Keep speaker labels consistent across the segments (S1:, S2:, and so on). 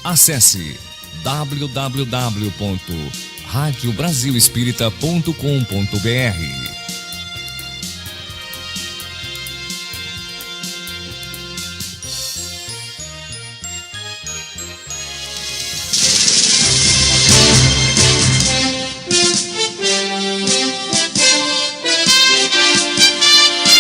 S1: Acesse www.radiobrasilespírita.com.br.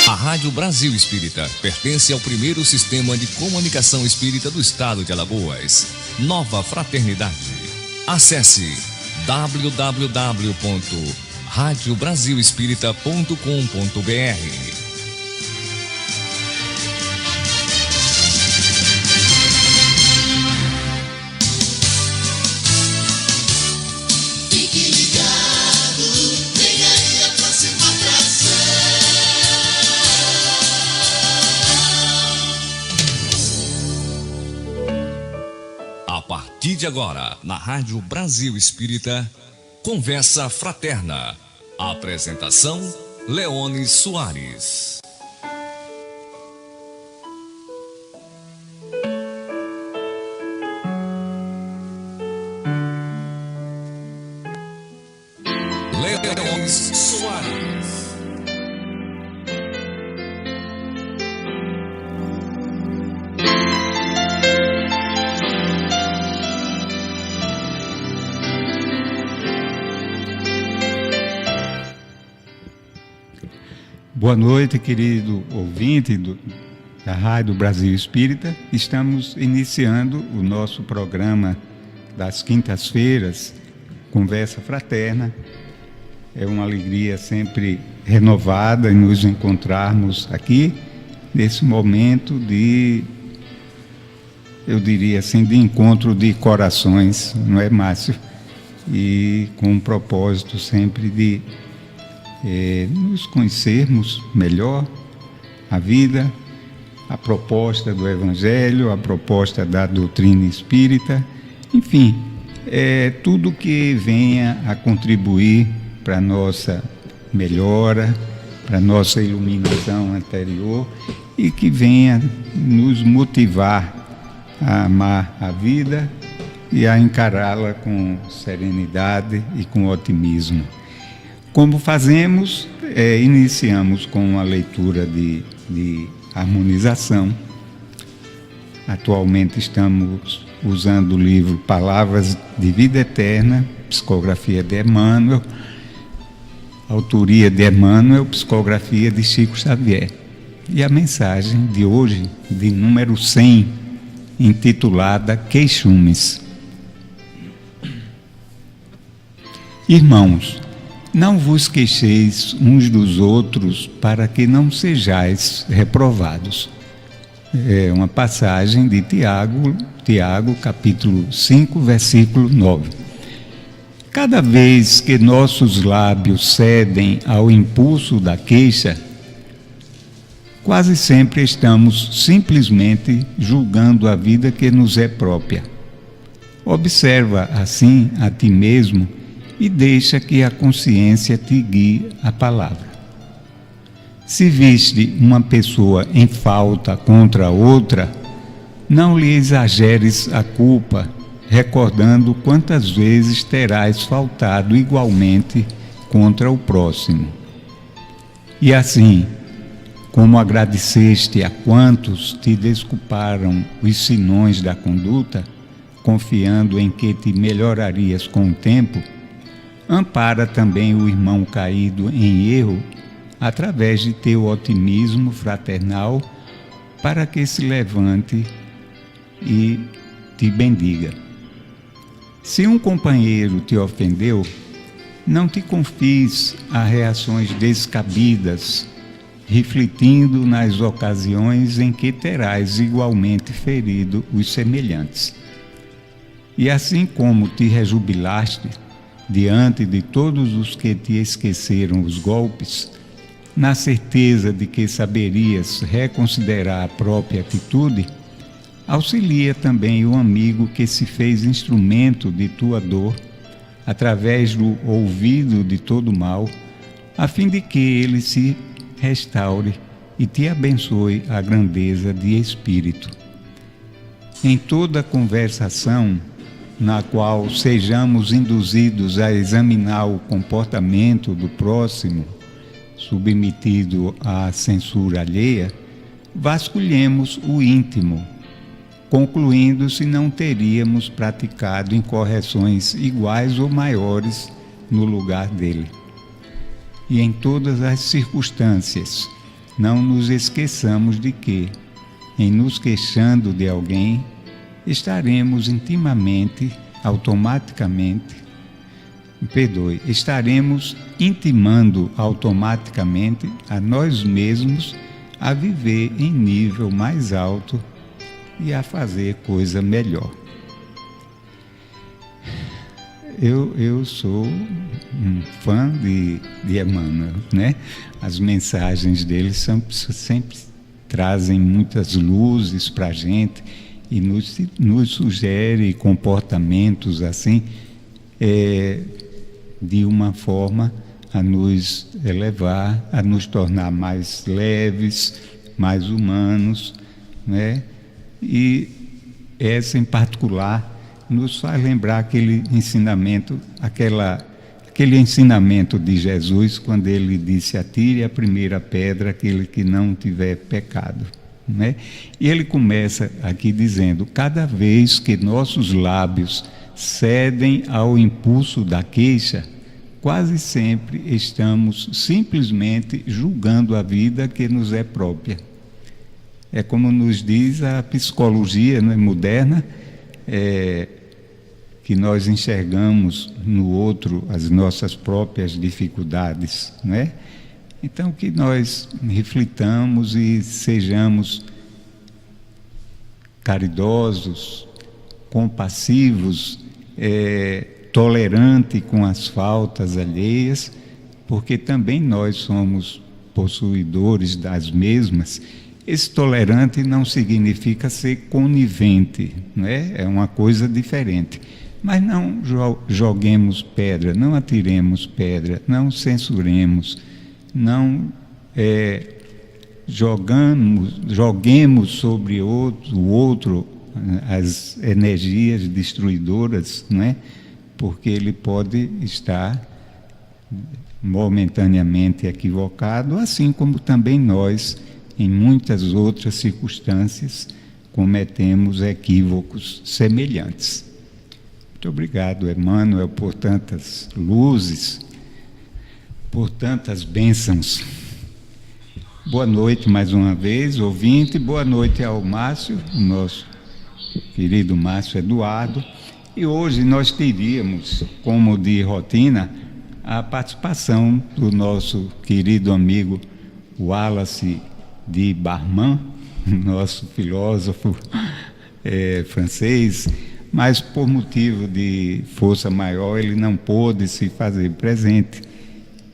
S1: A Rádio Brasil Espírita pertence ao primeiro sistema de comunicação espírita do estado de Alagoas, Nova Fraternidade. Acesse www.radiobrasilespírita.com.br. A partir de agora, na Rádio Brasil Espírita, Conversa Fraterna. Apresentação, Leone Soares. Leone Soares.
S2: Boa noite, querido ouvinte da Rádio Brasil Espírita. Estamos iniciando o nosso programa das quintas-feiras, Conversa Fraterna. É uma alegria sempre renovada em nos encontrarmos aqui, nesse momento eu diria assim, de encontro de corações, não é, Márcio? E com um propósito sempre de nos conhecermos melhor a vida, a proposta do Evangelho, a proposta da doutrina espírita, enfim, tudo que venha a contribuir para a nossa melhora, para a nossa iluminação anterior e que venha nos motivar a amar a vida e a encará-la com serenidade e com otimismo. Como fazemos, iniciamos com a leitura de harmonização. Atualmente estamos usando o livro Palavras de Vida Eterna, psicografia de Emmanuel, autoria de Emmanuel, psicografia de Chico Xavier. E a mensagem de hoje, de número 100, intitulada Queixumes. Irmãos, não vos queixeis uns dos outros para que não sejais reprovados. É uma passagem de Tiago, capítulo 5, versículo 9. Cada vez que nossos lábios cedem ao impulso da queixa, quase sempre estamos simplesmente julgando a vida que nos é própria. Observa assim a ti mesmo e deixa que a consciência te guie a palavra. Se viste uma pessoa em falta contra outra, não lhe exageres a culpa, recordando quantas vezes terás faltado igualmente contra o próximo. E assim, como agradeceste a quantos te desculparam os sinões da conduta, confiando em que te melhorarias com o tempo, ampara também o irmão caído em erro através de teu otimismo fraternal para que se levante e te bendiga. Se um companheiro te ofendeu, não te confies a reações descabidas, refletindo nas ocasiões em que terás igualmente ferido os semelhantes. E assim como te rejubilaste diante de todos os que te esqueceram os golpes, na certeza de que saberias reconsiderar a própria atitude, auxilia também o amigo que se fez instrumento de tua dor, através do ouvido de todo mal, a fim de que ele se restaure e te abençoe a grandeza de espírito. Em toda conversação na qual sejamos induzidos a examinar o comportamento do próximo, submetido à censura alheia, vasculhemos o íntimo, concluindo se não teríamos praticado incorreções iguais ou maiores no lugar dele. E em todas as circunstâncias, não nos esqueçamos de que, em nos queixando de alguém, estaremos estaremos intimando automaticamente a nós mesmos a viver em nível mais alto e a fazer coisa melhor. Eu sou um fã de Emmanuel, né? As mensagens dele sempre trazem muitas luzes para a gente e nos sugere comportamentos assim, de uma forma a nos elevar, a nos tornar mais leves, mais humanos, né? E essa em particular nos faz lembrar aquele ensinamento de Jesus, quando ele disse: atire a primeira pedra aquele que não tiver pecado, né? E ele começa aqui dizendo: cada vez que nossos lábios cedem ao impulso da queixa, quase sempre estamos simplesmente julgando a vida que nos é própria. É como nos diz a psicologia, né, moderna, que nós enxergamos no outro as nossas próprias dificuldades, né? Então, que nós reflitamos e sejamos caridosos, compassivos, tolerantes com as faltas alheias, porque também nós somos possuidores das mesmas. Esse tolerante não significa ser conivente, né? É uma coisa diferente. Mas não joguemos pedra, não atiremos pedra, não censuremos, não joguemos sobre o outro as energias destruidoras, né? Porque ele pode estar momentaneamente equivocado, assim como também nós, em muitas outras circunstâncias, cometemos equívocos semelhantes. Muito obrigado, Emmanuel, por tantas luzes, por tantas bênçãos. Boa noite mais uma vez, ouvinte. Boa noite ao Márcio, o nosso querido Márcio Eduardo. E hoje nós teríamos, como de rotina, a participação do nosso querido amigo Wallace de Barman, nosso filósofo francês, mas por motivo de força maior ele não pôde se fazer presente.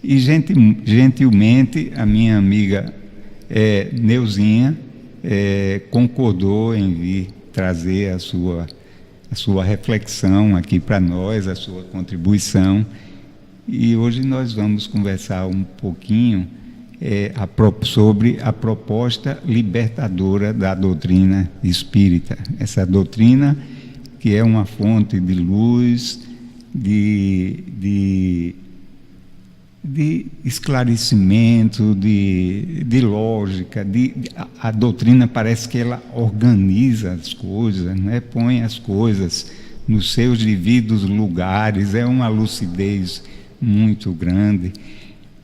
S2: E gentilmente a minha amiga Neuzinha concordou em vir trazer a sua reflexão aqui para nós, a sua contribuição. E hoje nós vamos conversar um pouquinho sobre a proposta libertadora da doutrina espírita. Essa doutrina que é uma fonte de luz, de esclarecimento, de lógica. A doutrina parece que ela organiza as coisas, né? Põe as coisas nos seus devidos lugares, é uma lucidez muito grande.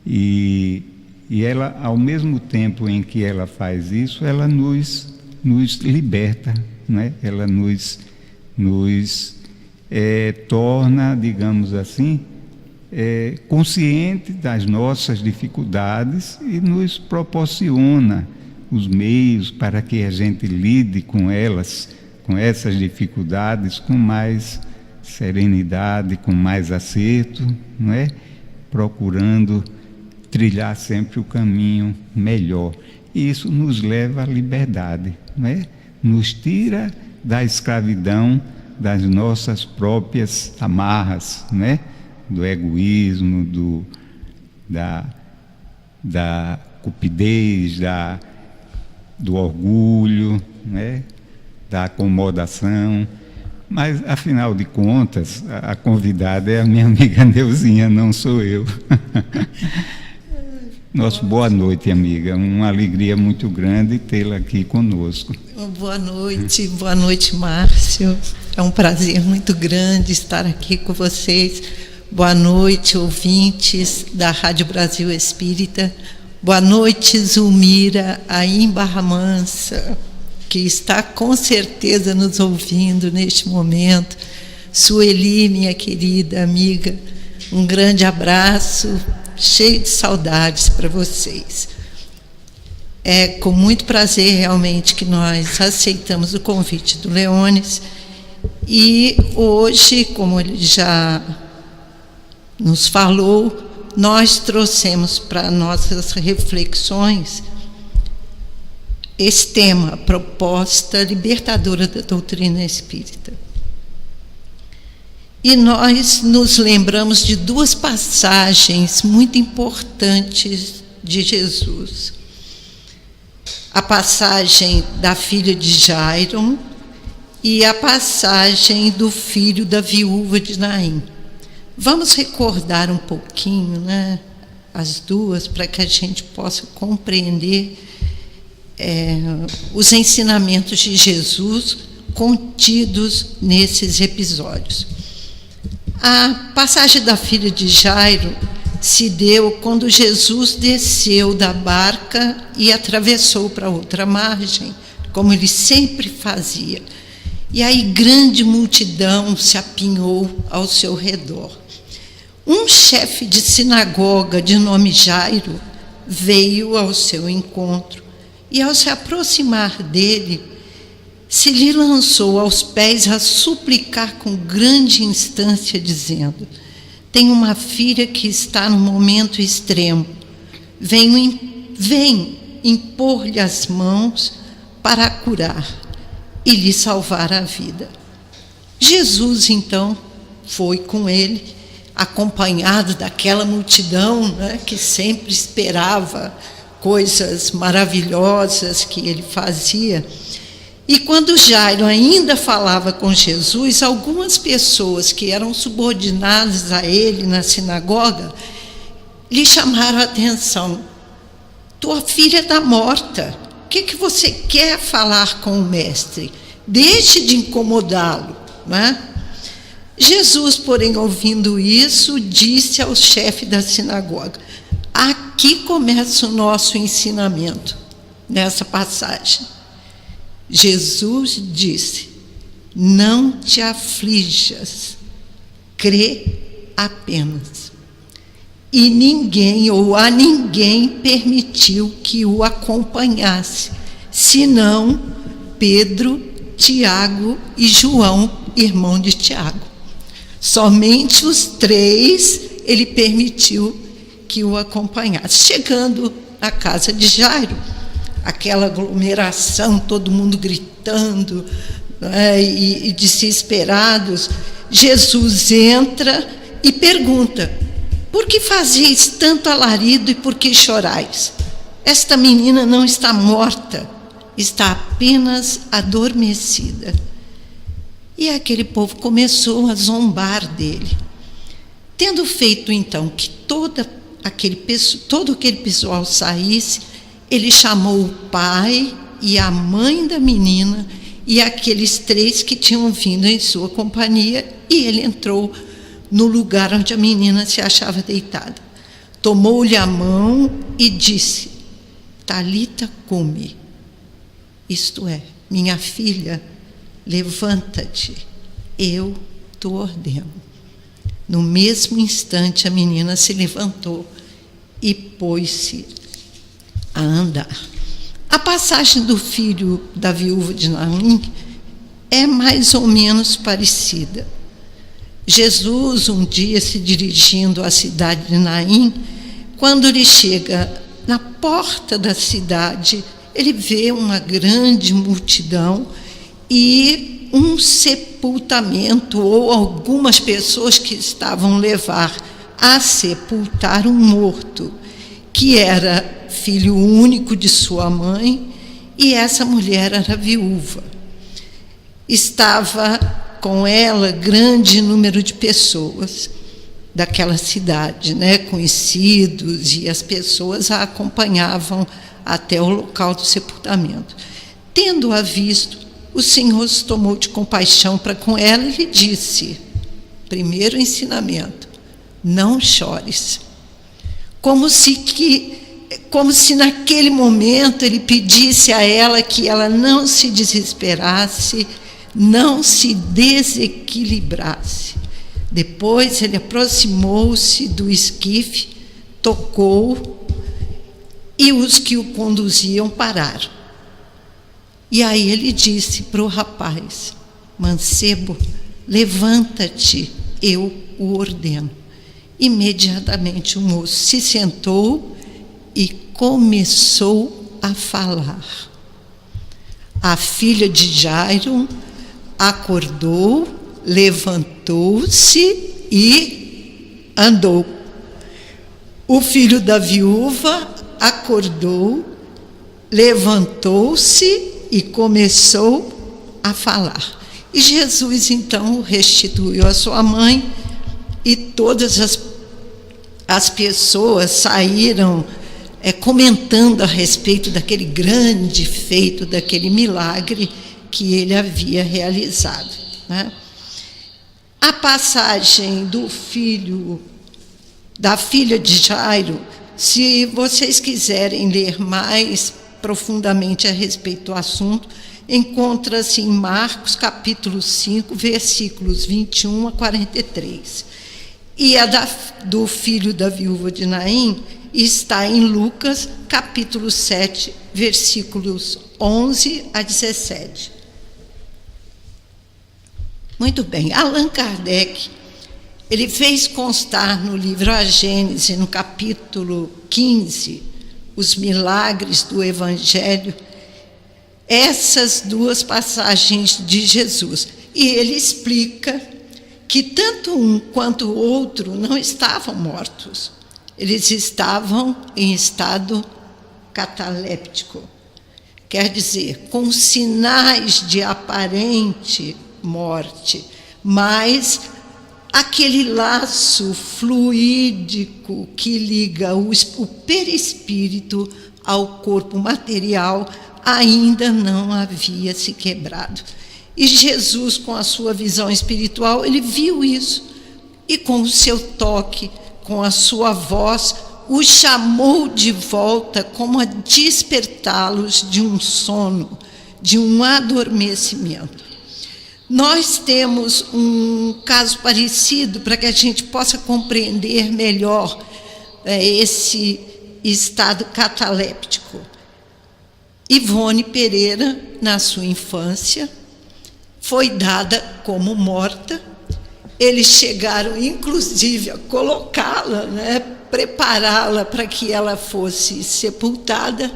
S2: E ela, ao mesmo tempo em que ela faz isso, ela nos liberta, né? Ela nos torna, digamos assim, consciente das nossas dificuldades e nos proporciona os meios para que a gente lide com elas, com essas dificuldades, com mais serenidade, com mais acerto, não é? Procurando trilhar sempre o caminho melhor. E isso nos leva à liberdade, não é? Nos tira da escravidão das nossas próprias amarras, né? Do egoísmo, da cupidez, do orgulho, né? da acomodação, mas, afinal de contas, a convidada é a minha amiga Neuzinha, não sou eu. Nosso boa noite, amiga. Uma alegria muito grande tê-la aqui conosco.
S3: Boa noite, Márcio. É um prazer muito grande estar aqui com vocês. Boa noite, ouvintes da Rádio Brasil Espírita. Boa noite, Zulmira, aí em Barra Mansa, que está com certeza nos ouvindo neste momento. Sueli, minha querida amiga, um grande abraço, cheio de saudades para vocês. É com muito prazer realmente que nós aceitamos o convite do Leones e hoje, como ele já nos falou, nós trouxemos para nossas reflexões esse tema, a proposta libertadora da doutrina espírita. E nós nos lembramos de duas passagens muito importantes de Jesus. A passagem da filha de Jairo e a passagem do filho da viúva de Naim. Vamos recordar um pouquinho, né, as duas, para que a gente possa compreender os ensinamentos de Jesus contidos nesses episódios. A passagem da filha de Jairo se deu quando Jesus desceu da barca e atravessou para outra margem, como ele sempre fazia. E aí grande multidão se apinhou ao seu redor. Um chefe de sinagoga de nome Jairo veio ao seu encontro e, ao se aproximar dele, se lhe lançou aos pés a suplicar com grande instância, dizendo: tenho uma filha que está num momento extremo. Vem impor-lhe as mãos para a curar e lhe salvar a vida. Jesus, então, foi com ele, acompanhado daquela multidão, né, que sempre esperava coisas maravilhosas que ele fazia. E quando Jairo ainda falava com Jesus, algumas pessoas que eram subordinadas a ele na sinagoga lhe chamaram a atenção. Tua filha está morta. O que você quer falar com o mestre? Deixe de incomodá-lo, né? Jesus, porém, ouvindo isso, disse ao chefe da sinagoga: aqui começa o nosso ensinamento, nessa passagem. Jesus disse: não te aflijas, crê apenas. E ninguém ou a ninguém permitiu que o acompanhasse, senão Pedro, Tiago e João, irmão de Tiago. Somente os três ele permitiu que o acompanhasse. Chegando à casa de Jairo, aquela aglomeração, todo mundo gritando, né, e desesperados, Jesus entra e pergunta: por que fazeis tanto alarido e por que chorais? Esta menina não está morta, está apenas adormecida. E aquele povo começou a zombar dele. Tendo feito então que todo aquele pessoal saísse, ele chamou o pai e a mãe da menina e aqueles três que tinham vindo em sua companhia, e ele entrou no lugar onde a menina se achava deitada. Tomou-lhe a mão e disse: Talita cumi, isto é, minha filha, levanta-te, eu te ordeno. No mesmo instante a menina se levantou e pôs-se a andar. A passagem do filho da viúva de Naim é mais ou menos parecida. Jesus, um dia se dirigindo à cidade de Naim, quando ele chega na porta da cidade, ele vê uma grande multidão e um sepultamento, ou algumas pessoas que estavam levar a sepultar um morto, que era filho único de sua mãe, e essa mulher era viúva. Estava com ela grande número de pessoas daquela cidade, né, conhecidos, e as pessoas a acompanhavam até o local do sepultamento. Tendo-a visto, o Senhor se tomou de compaixão para com ela e lhe disse, primeiro ensinamento, não chores. Como se naquele momento ele pedisse a ela que ela não se desesperasse, não se desequilibrasse. Depois ele aproximou-se do esquife, tocou, e os que o conduziam pararam. E aí ele disse para o rapaz, mancebo, levanta-te, eu o ordeno. Imediatamente o moço se sentou e começou a falar. A filha de Jairo acordou, levantou-se e andou. O filho da viúva acordou, levantou-se e começou a falar. E Jesus então restituiu a sua mãe, e todas as pessoas saíram comentando a respeito daquele grande feito, daquele milagre que ele havia realizado, né? A passagem da filha de Jairo, se vocês quiserem ler mais profundamente a respeito do assunto, encontra-se em Marcos capítulo 5, versículos 21 a 43. E a do filho da viúva de Naim está em Lucas capítulo 7, versículos 11 a 17. Muito bem, Allan Kardec, ele fez constar no livro A Gênese, no capítulo 15, os milagres do Evangelho, essas duas passagens de Jesus. E ele explica que tanto um quanto o outro não estavam mortos. Eles estavam em estado cataléptico. Quer dizer, com sinais de aparente morte, mas aquele laço fluídico que liga o perispírito ao corpo material ainda não havia se quebrado. E Jesus, com a sua visão espiritual, ele viu isso, e com o seu toque, com a sua voz, o chamou de volta, como a despertá-los de um sono, de um adormecimento. Nós temos um caso parecido para que a gente possa compreender melhor esse estado cataléptico. Ivone Pereira, na sua infância, foi dada como morta. Eles chegaram, inclusive, a colocá-la, prepará-la para que ela fosse sepultada.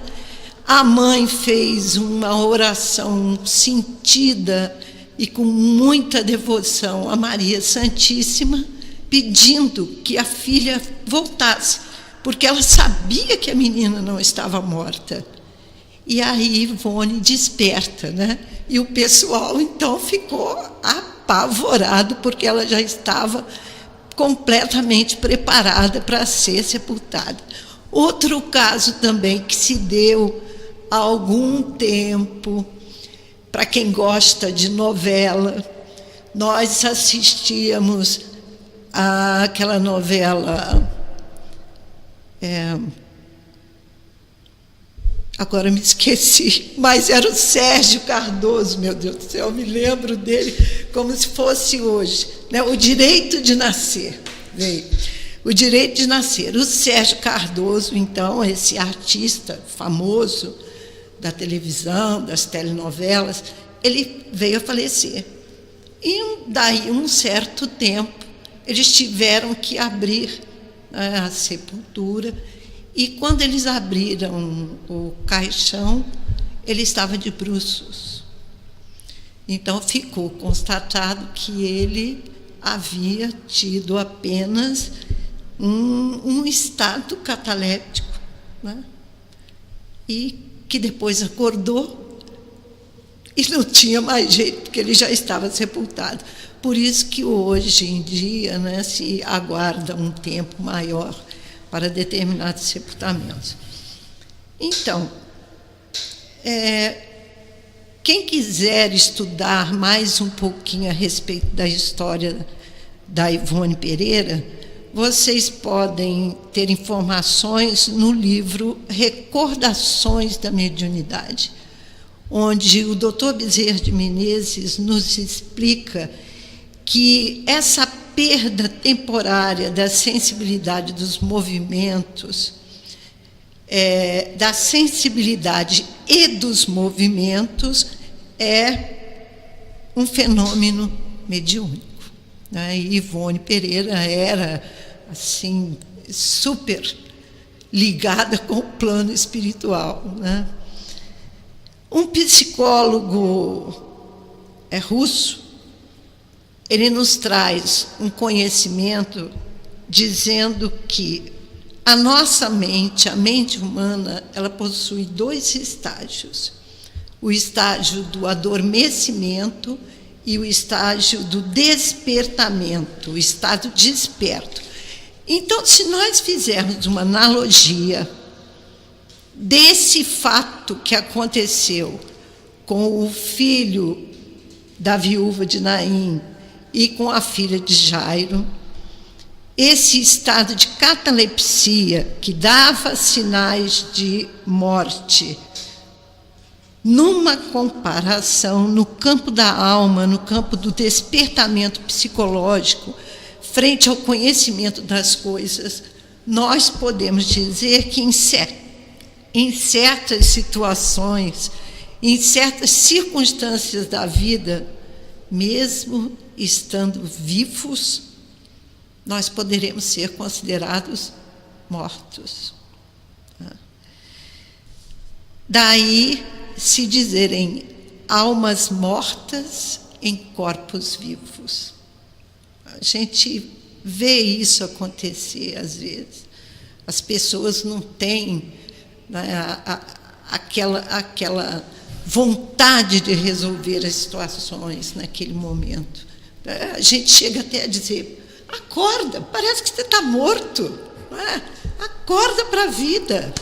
S3: A mãe fez uma oração sentida e com muita devoção a Maria Santíssima, pedindo que a filha voltasse, porque ela sabia que a menina não estava morta. E aí Ivone desperta, E o pessoal então ficou apavorado, porque ela já estava completamente preparada para ser sepultada. Outro caso também que se deu há algum tempo, para quem gosta de novela, nós assistíamos àquela novela, agora me esqueci, mas era o Sérgio Cardoso, meu Deus do céu, eu me lembro dele como se fosse hoje, O Direito de Nascer, veio. O Direito de Nascer. O Sérgio Cardoso, então, esse artista famoso da televisão, das telenovelas, ele veio a falecer. E daí um certo tempo, eles tiveram que abrir a sepultura, e quando eles abriram o caixão, ele estava de bruços. Então ficou constatado que ele havia tido apenas um estado cataléptico, e que depois acordou e não tinha mais jeito, porque ele já estava sepultado. Por isso que hoje em dia, né, se aguarda um tempo maior para determinados sepultamentos. Então, quem quiser estudar mais um pouquinho a respeito da história da Ivone Pereira, vocês podem ter informações no livro Recordações da Mediunidade, onde o Dr. Bezerra de Menezes nos explica que essa perda temporária da sensibilidade dos movimentos, da sensibilidade e dos movimentos, é um fenômeno mediúnico, né? E Ivone Pereira era, assim, super ligada com o plano espiritual, né? Um psicólogo russo, ele nos traz um conhecimento dizendo que a nossa mente, a mente humana, ela possui 2 estágios: o estágio do adormecimento e o estágio do despertamento, o estado desperto. Então, se nós fizermos uma analogia desse fato que aconteceu com o filho da viúva de Naim e com a filha de Jairo, esse estado de catalepsia que dava sinais de morte, numa comparação no campo da alma, no campo do despertamento psicológico, frente ao conhecimento das coisas, nós podemos dizer que em certas situações, em certas circunstâncias da vida, mesmo estando vivos, nós poderemos ser considerados mortos. Daí se dizerem almas mortas em corpos vivos. A gente vê isso acontecer às vezes. As pessoas não têm, né, aquela vontade de resolver as situações naquele momento. A gente chega até a dizer: acorda, parece que você está morto, não é? Acorda para a vida,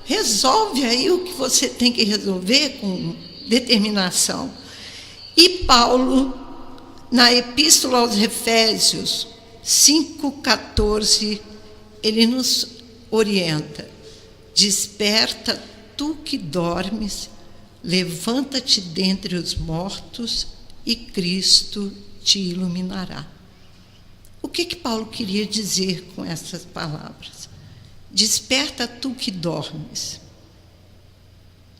S3: resolve aí o que você tem que resolver com determinação. E Paulo, na Epístola aos Efésios 5,14, ele nos orienta: desperta tu que dormes, levanta-te dentre os mortos e Cristo te iluminará. O que Paulo queria dizer com essas palavras? Desperta tu que dormes.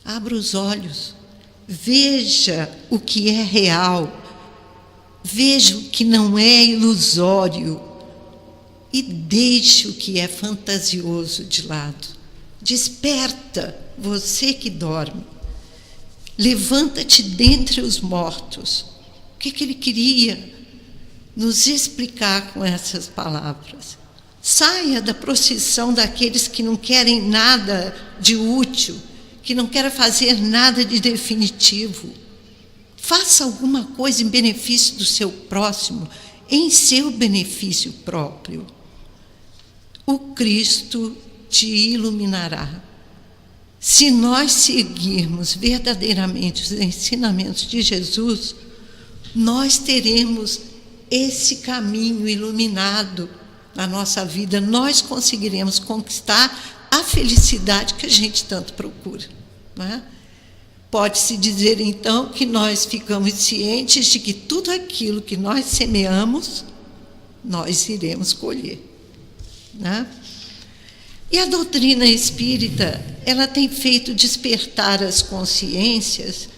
S3: Abra os olhos, veja o que é real, veja o que não é ilusório e deixe o que é fantasioso de lado. Desperta, você que dorme. Levanta-te dentre os mortos. O que ele queria nos explicar com essas palavras? Saia da procissão daqueles que não querem nada de útil, que não querem fazer nada de definitivo. Faça alguma coisa em benefício do seu próximo, em seu benefício próprio. O Cristo te iluminará. Se nós seguirmos verdadeiramente os ensinamentos de Jesus, nós teremos esse caminho iluminado na nossa vida, nós conseguiremos conquistar a felicidade que a gente tanto procura, não é? Pode-se dizer, então, que nós ficamos cientes de que tudo aquilo que nós semeamos, nós iremos colher, né? E a doutrina espírita, ela tem feito despertar as consciências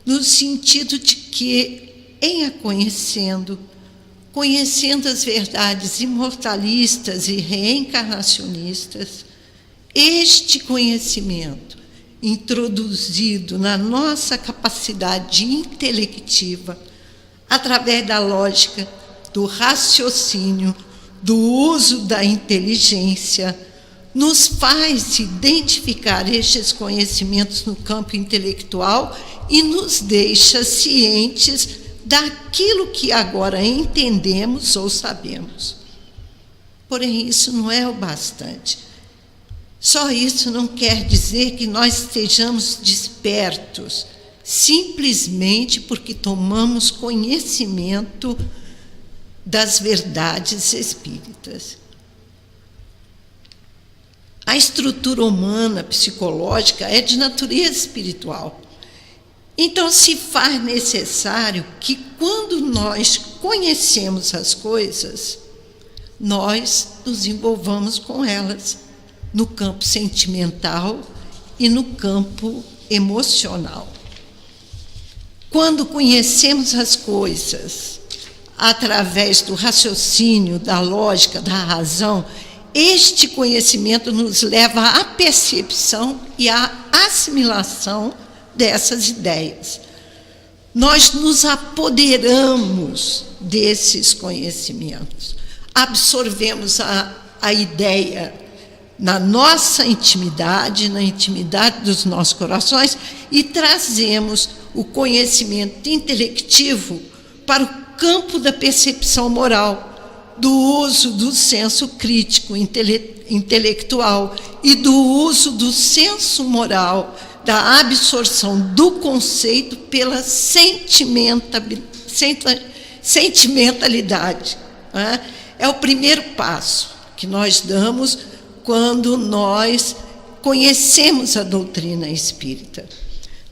S3: no sentido de que, em a conhecendo as verdades imortalistas e reencarnacionistas, este conhecimento, introduzido na nossa capacidade intelectiva, através da lógica, do raciocínio, do uso da inteligência, nos faz identificar estes conhecimentos no campo intelectual e nos deixa cientes daquilo que agora entendemos ou sabemos. Porém, isso não é o bastante. Só isso não quer dizer que nós estejamos despertos, simplesmente porque tomamos conhecimento das verdades espíritas. A estrutura humana, psicológica, é de natureza espiritual. Então, se faz necessário que, quando nós conhecemos as coisas, nós nos envolvamos com elas, no campo sentimental e no campo emocional. Quando conhecemos as coisas através do raciocínio, da lógica, da razão, este conhecimento nos leva à percepção e à assimilação dessas ideias. Nós nos apoderamos desses conhecimentos, absorvemos a ideia na nossa intimidade, na intimidade dos nossos corações, e trazemos o conhecimento intelectivo para o campo da percepção moral, do uso do senso crítico intelectual e do uso do senso moral, da absorção do conceito pela sentimentalidade. É o primeiro passo que nós damos quando nós conhecemos a doutrina espírita.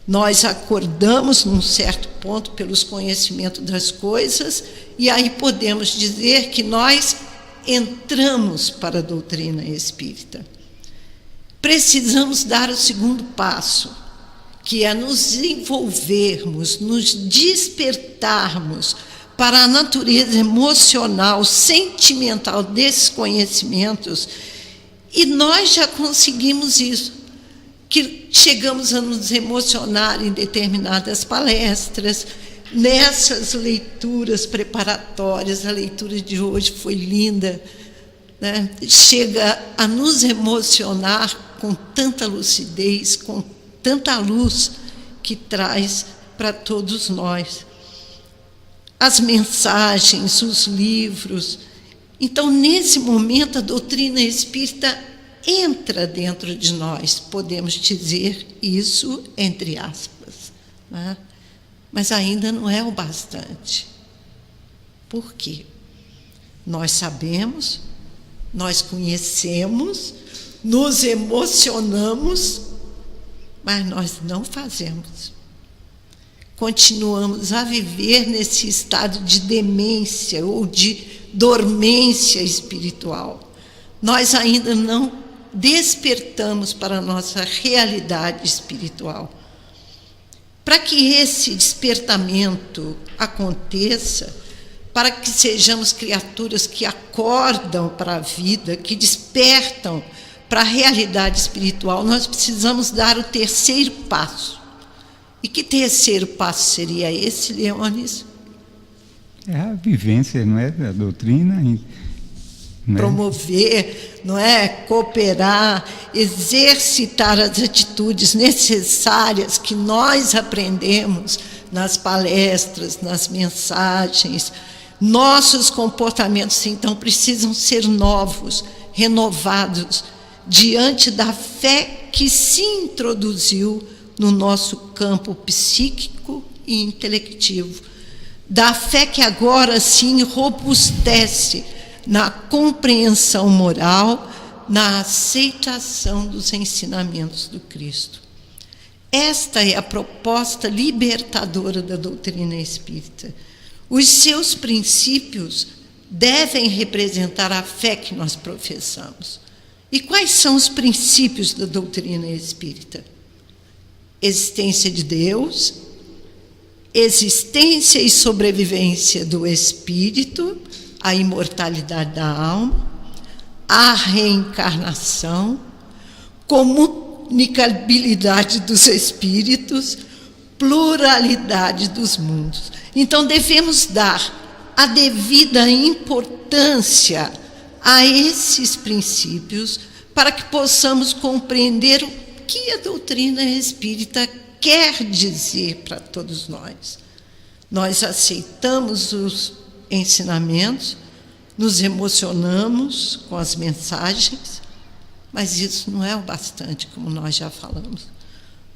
S3: Nós acordamos num certo ponto pelos conhecimentos das coisas, e aí podemos dizer que nós entramos para a doutrina espírita. Precisamos dar o segundo passo, que é nos envolvermos, nos despertarmos para a natureza emocional, sentimental desses conhecimentos, e nós já conseguimos isso, que chegamos a nos emocionar em determinadas palestras, nessas leituras preparatórias. A leitura de hoje foi linda, né? Chega a nos emocionar com tanta lucidez, com tanta luz que traz para todos nós. As mensagens, os livros. Então, nesse momento, a doutrina espírita entra dentro de nós, podemos dizer isso entre aspas, né? Mas ainda não é o bastante. Por quê? Nós sabemos, nós conhecemos, nos emocionamos, mas nós não fazemos. Continuamos a viver nesse estado de demência ou de dormência espiritual. Nós ainda não despertamos para a nossa realidade espiritual. Para que esse despertamento aconteça, para que sejamos criaturas que acordam para a vida, que despertam para a realidade espiritual, nós precisamos dar o terceiro passo. E que terceiro passo seria esse, Leônidas?
S2: É a vivência, não é, da doutrina.
S3: Promover, não é? Cooperar, exercitar as atitudes necessárias que nós aprendemos nas palestras, nas mensagens. Nossos comportamentos, então, precisam ser novos, renovados, diante da fé que se introduziu no nosso campo psíquico e intelectivo, da fé que agora sim robustece na compreensão moral, na aceitação dos ensinamentos do Cristo. Esta é a proposta libertadora da doutrina espírita. Os seus princípios devem representar a fé que nós professamos. E quais são os princípios da doutrina espírita? Existência de Deus, existência e sobrevivência do espírito, a imortalidade da alma, a reencarnação, comunicabilidade dos espíritos, pluralidade dos mundos. Então, devemos dar a devida importância a esses princípios para que possamos compreender o que a doutrina espírita quer dizer para todos nós. Nós aceitamos os ensinamentos, nos emocionamos com as mensagens, mas isso não é o bastante, como nós já falamos.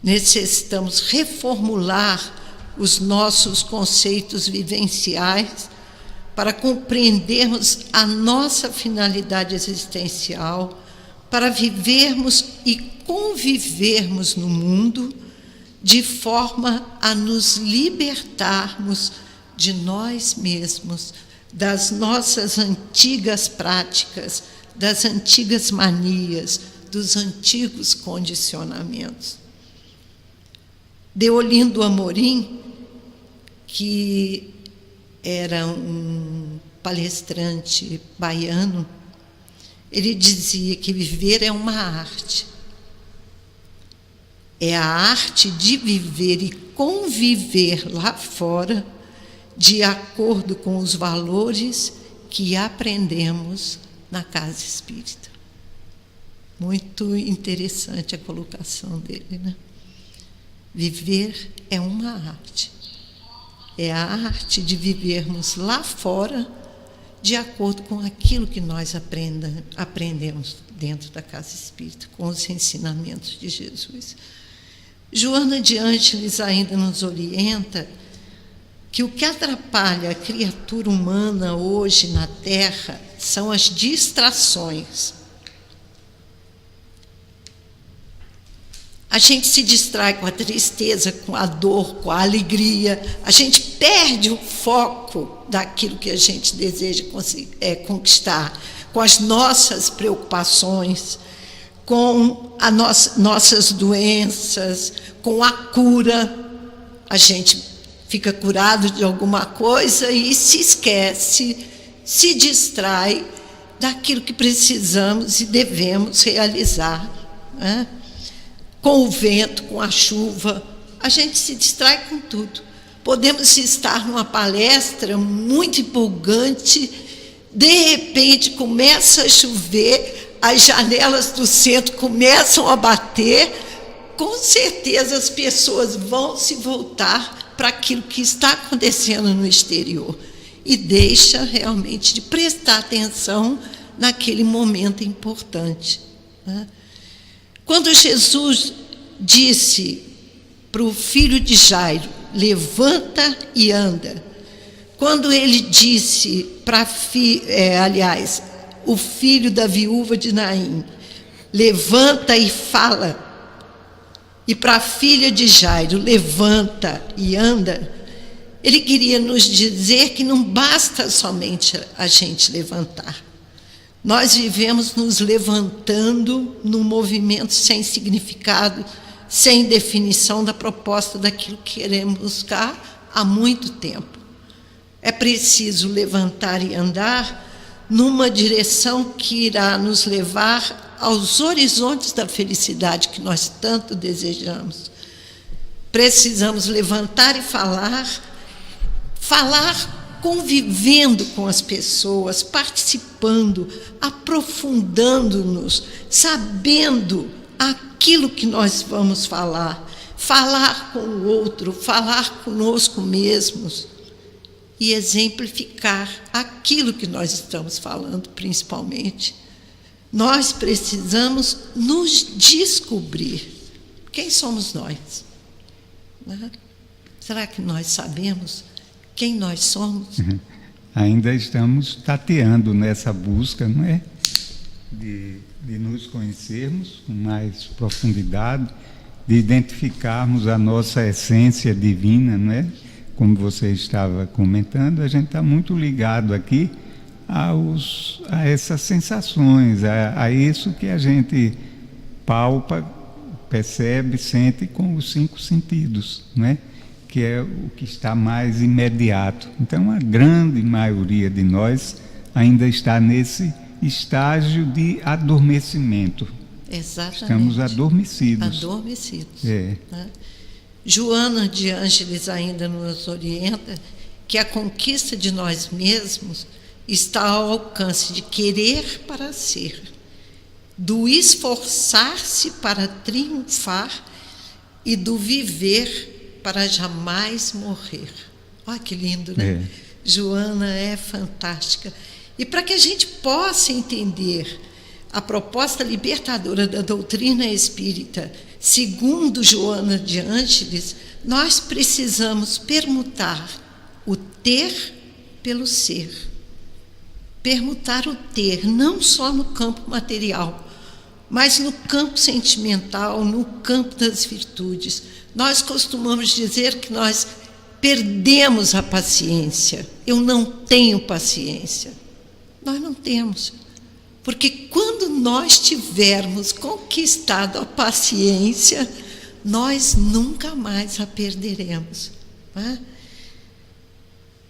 S3: Necessitamos reformular os nossos conceitos vivenciais para compreendermos a nossa finalidade existencial, para vivermos e convivermos no mundo de forma a nos libertarmos de nós mesmos, das nossas antigas práticas, das antigas manias, dos antigos condicionamentos. Deolindo Amorim, que era um palestrante baiano, ele dizia que viver é uma arte. É a arte de viver e conviver lá fora de acordo com os valores que aprendemos na casa espírita. Muito interessante a colocação dele, né? Viver é uma arte. É a arte de vivermos lá fora de acordo com aquilo que nós aprendemos dentro da casa espírita, com os ensinamentos de Jesus. Joana de Ângeles ainda nos orienta que o que atrapalha a criatura humana hoje na Terra são as distrações. A gente se distrai com a tristeza, com a dor, com a alegria. A gente perde o foco daquilo que a gente deseja conquistar, com as nossas preocupações, com as nossas doenças, com a cura. A gente fica curado de alguma coisa e se esquece, se distrai daquilo que precisamos e devemos realizar, né? Com o vento, com a chuva, a gente se distrai com tudo. Podemos estar numa palestra muito empolgante, de repente começa a chover, as janelas do centro começam a bater, com certeza as pessoas vão se voltar para aquilo que está acontecendo no exterior e deixa realmente de prestar atenção naquele momento importante, né? Quando Jesus disse para o filho de Jairo, levanta e anda, quando ele disse para o filho da viúva de Naim, levanta e fala, e para a filha de Jairo, levanta e anda, ele queria nos dizer que não basta somente a gente levantar. Nós vivemos nos levantando num movimento sem significado, sem definição da proposta daquilo que queremos buscar há muito tempo. É preciso levantar e andar numa direção que irá nos levar aos horizontes da felicidade que nós tanto desejamos. Precisamos levantar e falar convivendo com as pessoas, participando, aprofundando-nos, sabendo aquilo que nós vamos falar com o outro, falar conosco mesmos e exemplificar aquilo que nós estamos falando, principalmente. Nós precisamos nos descobrir. Quem somos nós? Né? Será que nós sabemos quem nós somos?
S2: Ainda estamos tateando nessa busca, não é? De nos conhecermos com mais profundidade, de identificarmos a nossa essência divina, não é? Como você estava comentando, a gente está muito ligado aqui a essas sensações, a isso que a gente palpa, percebe, sente com os 5 sentidos, não é? Que é o que está mais imediato. Então, a grande maioria de nós ainda está nesse estágio de adormecimento.
S3: Exatamente.
S2: Estamos adormecidos.
S3: Adormecidos.
S2: É.
S3: Né? Joana de Ângeles ainda nos orienta que a conquista de nós mesmos está ao alcance de querer para ser. do esforçar-se para triunfar e do viver para jamais morrer. Olha que lindo, né? Joana é fantástica. E para que a gente possa entender a proposta libertadora da doutrina espírita, segundo Joana de Ângeles, nós precisamos permutar o ter pelo ser. Permutar o ter, não só no campo material, mas no campo sentimental, no campo das virtudes. Nós costumamos dizer que nós perdemos a paciência. Eu não tenho paciência. Nós não temos. Porque quando nós tivermos conquistado a paciência, nós nunca mais a perderemos. Não é?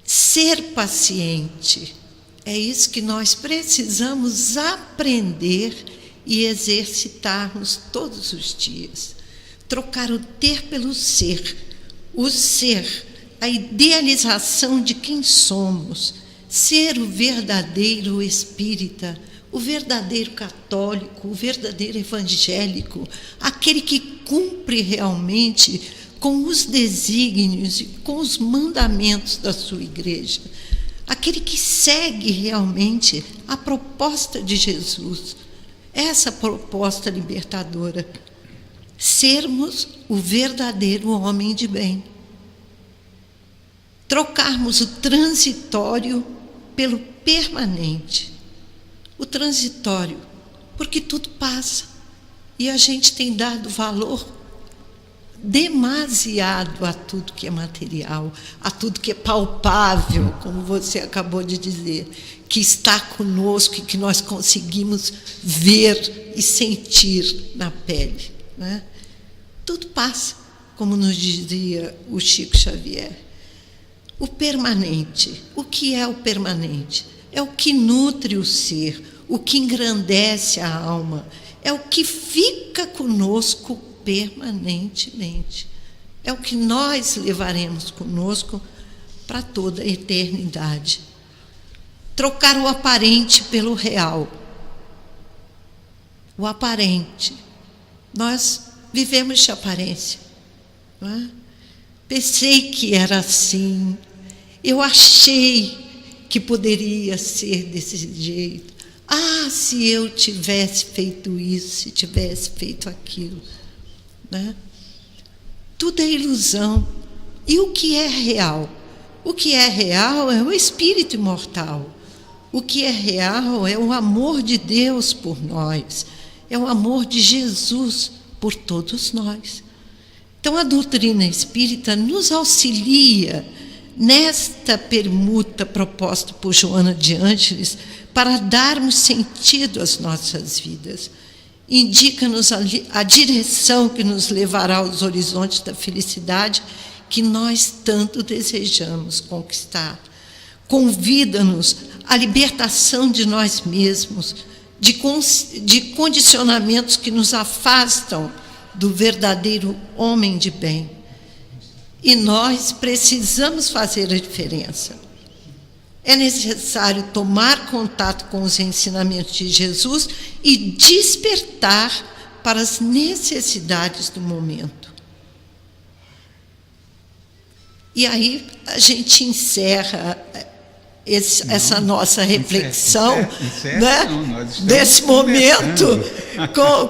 S3: Ser paciente, é isso que nós precisamos aprender e exercitarmos todos os dias. Trocar o ter pelo ser. O ser, a idealização de quem somos. Ser o verdadeiro espírita, o verdadeiro católico, o verdadeiro evangélico, aquele que cumpre realmente com os desígnios e com os mandamentos da sua igreja, aquele que segue realmente a proposta de Jesus, essa proposta libertadora, sermos o verdadeiro homem de bem, trocarmos o transitório pelo permanente. O transitório, porque tudo passa e a gente tem dado valor demasiado a tudo que é material, a tudo que é palpável, como você acabou de dizer, que está conosco e que nós conseguimos ver e sentir na pele, né? Tudo passa, como nos dizia o Chico Xavier. O permanente, o que é o permanente? É o que nutre o ser, o que engrandece a alma, é o que fica conosco permanentemente. É o que nós levaremos conosco para toda a eternidade. Trocar o aparente pelo real. O aparente. Nós vivemos de aparência, não é? Pensei que era assim, eu achei que poderia ser desse jeito. Ah, se eu tivesse feito isso, se tivesse feito aquilo, né? Tudo é ilusão. E o que é real? O que é real é o espírito imortal. O que é real é o amor de Deus por nós, é o amor de Jesus por todos nós. Então a doutrina espírita nos auxilia nesta permuta proposta por Joana de Ângeles para darmos sentido às nossas vidas. Indica-nos a direção que nos levará aos horizontes da felicidade que nós tanto desejamos conquistar. Convida-nos à libertação de nós mesmos, de condicionamentos que nos afastam do verdadeiro homem de bem. E nós precisamos fazer a diferença. É necessário tomar contato com os ensinamentos de Jesus e despertar para as necessidades do momento. E aí a gente encerra essa nossa reflexão, né, desse momento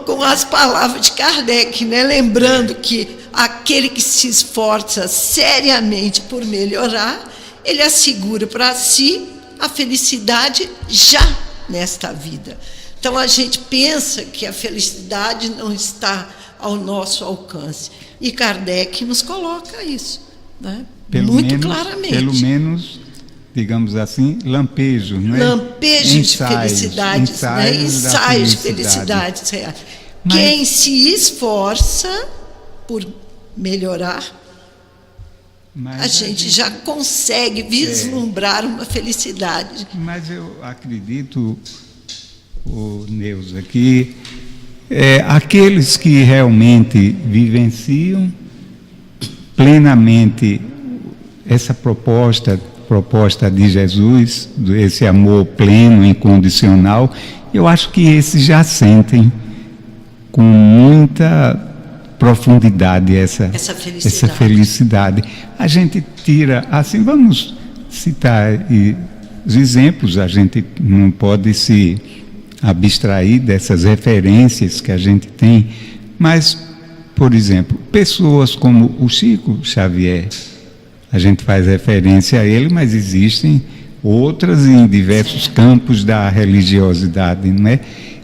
S3: com as palavras de Kardec, né, lembrando que aquele que se esforça seriamente por melhorar, ele assegura para si a felicidade já nesta vida. Então a gente pensa que a felicidade não está ao nosso alcance. E Kardec nos coloca isso, né? Muito claramente.
S2: Pelo menos, digamos assim, lampejos, não é?
S3: Lampejos de felicidades, ensaios de felicidades reais. Quem se esforça por melhorar, a gente já consegue vislumbrar uma felicidade.
S2: Mas eu acredito, Neuza, que aqueles que realmente vivenciam plenamente essa proposta proposta de Jesus, esse amor pleno, incondicional, eu acho que esses já sentem com muita profundidade essa felicidade. A gente tira, assim, vamos citar os exemplos, a gente não pode se abstrair dessas referências que a gente tem, mas, por exemplo, pessoas como o Chico Xavier, a gente faz referência a ele, mas existem outras em diversos campos da religiosidade, não é?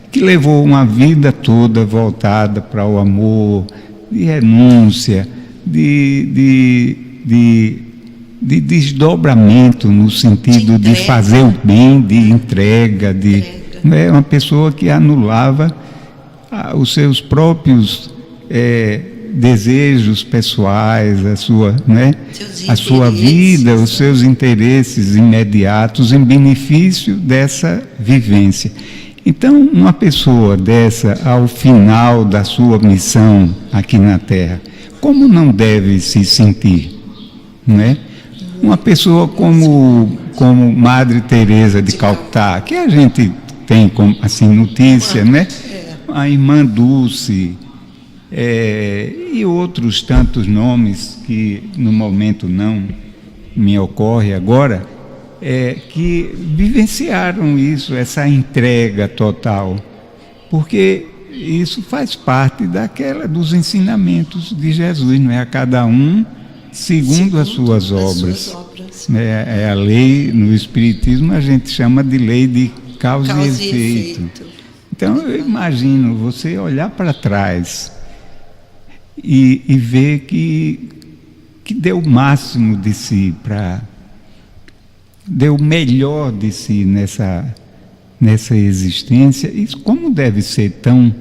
S2: Que levou uma vida toda voltada para o amor, de renúncia, de desdobramento no sentido de fazer o bem, de entrega, não é? Uma pessoa que anulava os seus próprios desejos pessoais, a sua vida, os seus interesses imediatos em benefício dessa vivência. Então, uma pessoa dessa, ao final da sua missão aqui na Terra, como não deve se sentir, não é? Uma pessoa como Madre Teresa de Calcutá, que a gente tem como assim notícia, né? A Irmã Dulce, e outros tantos nomes que no momento não me ocorre agora, que vivenciaram isso, essa entrega total, porque isso faz parte dos ensinamentos de Jesus, não é? A cada um segundo as suas obras. A lei, no Espiritismo a gente chama de lei de causa e efeito. Então eu imagino você olhar para trás e ver que deu o máximo de si, deu o melhor de si nessa existência. Isso como deve ser tão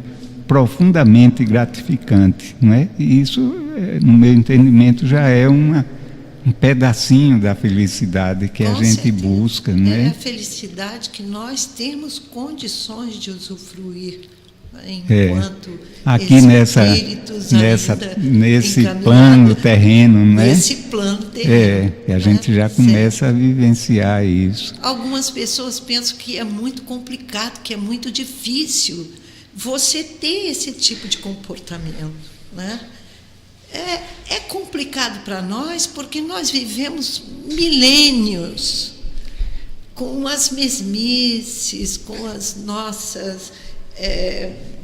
S2: profundamente gratificante, não é? E isso, no meu entendimento, já é um pedacinho da felicidade que a gente busca, não é?
S3: É a felicidade que nós temos condições de usufruir enquanto
S2: aqui
S3: espíritos
S2: nesse plano terreno, não é?
S3: Nesse plano terreno.
S2: E a gente já começa a vivenciar isso.
S3: Algumas pessoas pensam que é muito complicado, que é muito difícil você ter esse tipo de comportamento, né? É complicado para nós porque nós vivemos milênios com as mesmices, com as nossas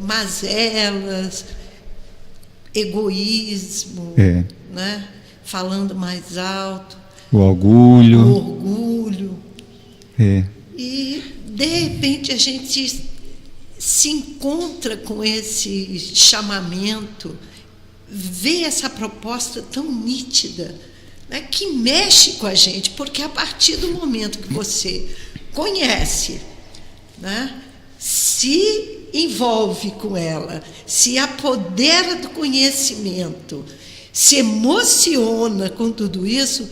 S3: mazelas, egoísmo, né? Falando mais alto,
S2: o orgulho.
S3: E de repente a gente se encontra com esse chamamento, vê essa proposta tão nítida, né, que mexe com a gente, porque a partir do momento que você conhece, né, se envolve com ela, se apodera do conhecimento, se emociona com tudo isso,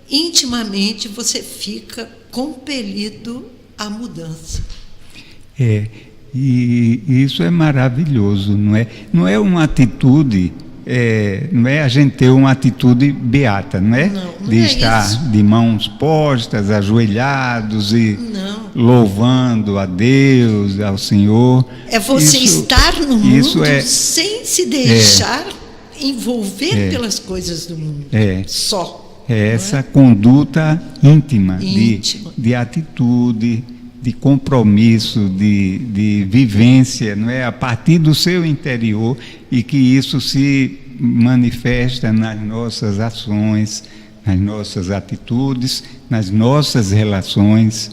S3: intimamente você fica compelido à mudança.
S2: E isso é maravilhoso, não é? Não é uma atitude, não é a gente ter uma atitude beata, não é?
S3: Não
S2: de
S3: é
S2: estar
S3: isso.
S2: de mãos postas, ajoelhados e louvando a Deus, ao Senhor.
S3: É você estar no mundo sem se deixar envolver pelas coisas do mundo. Só.
S2: Essa conduta íntima. De atitude, de compromisso, de vivência, não é? A partir do seu interior, e que isso se manifesta nas nossas ações, nas nossas atitudes, nas nossas relações,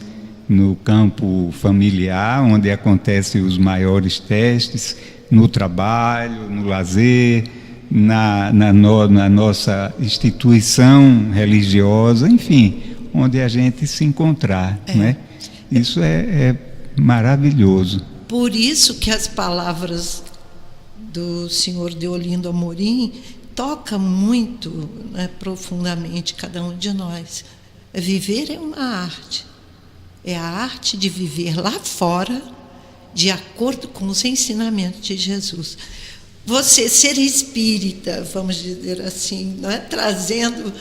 S2: no campo familiar, onde acontecem os maiores testes, no trabalho, no lazer, na nossa instituição religiosa, enfim, onde a gente se encontrar, não é? Isso é maravilhoso.
S3: Por isso que as palavras do senhor Deolindo Amorim tocam muito, né, profundamente cada um de nós. Viver é uma arte. É a arte de viver lá fora, de acordo com os ensinamentos de Jesus. Você ser espírita, vamos dizer assim, não é? Trazendo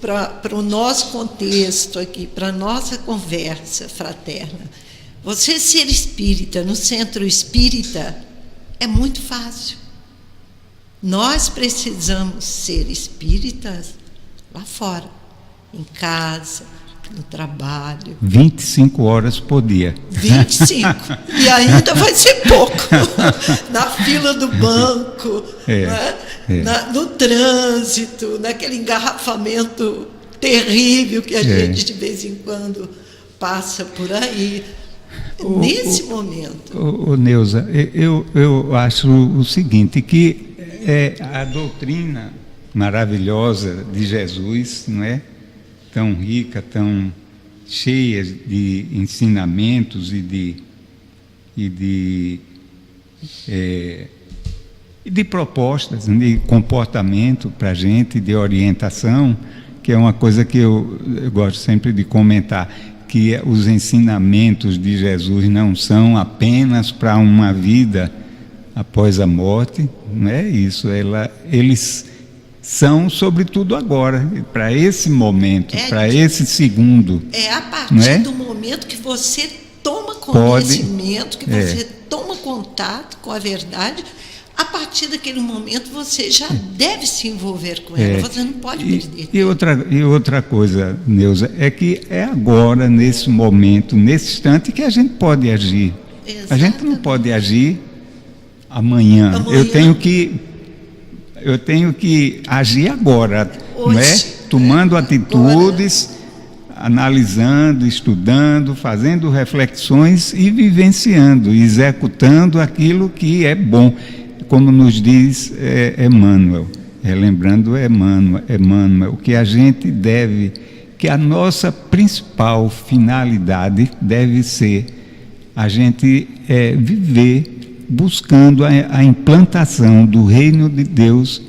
S3: para o nosso contexto aqui, para a nossa conversa fraterna. Você ser espírita no centro espírita é muito fácil. Nós precisamos ser espíritas lá fora, em casa, no trabalho.
S2: 25 horas por dia.
S3: 25. E ainda vai ser pouco. Na fila do banco, no trânsito, naquele engarrafamento terrível que a gente de vez em quando passa por aí. Nesse momento.
S2: Neuza, eu acho o seguinte, que a doutrina maravilhosa de Jesus, não é? Tão rica, tão cheia de ensinamentos e de propostas, de comportamento para a gente, de orientação, que é uma coisa que eu gosto sempre de comentar, que os ensinamentos de Jesus não são apenas para uma vida após a morte, não é isso, eles são sobretudo agora, para esse momento, para esse segundo.
S3: É a partir do momento que você toma conhecimento, que você toma contato com a verdade, a partir daquele momento você já deve se envolver com ela, você não pode perder.
S2: E outra coisa, Neuza, é que é agora, nesse momento, nesse instante, que a gente pode agir. Exatamente. A gente não pode agir amanhã. Eu tenho que agir agora, não é? Tomando atitudes, analisando, estudando, fazendo reflexões e vivenciando, executando aquilo que é bom, como nos diz Emmanuel, relembrando Emmanuel, que a gente deve, que a nossa principal finalidade deve ser a gente viver buscando a implantação do reino de Deus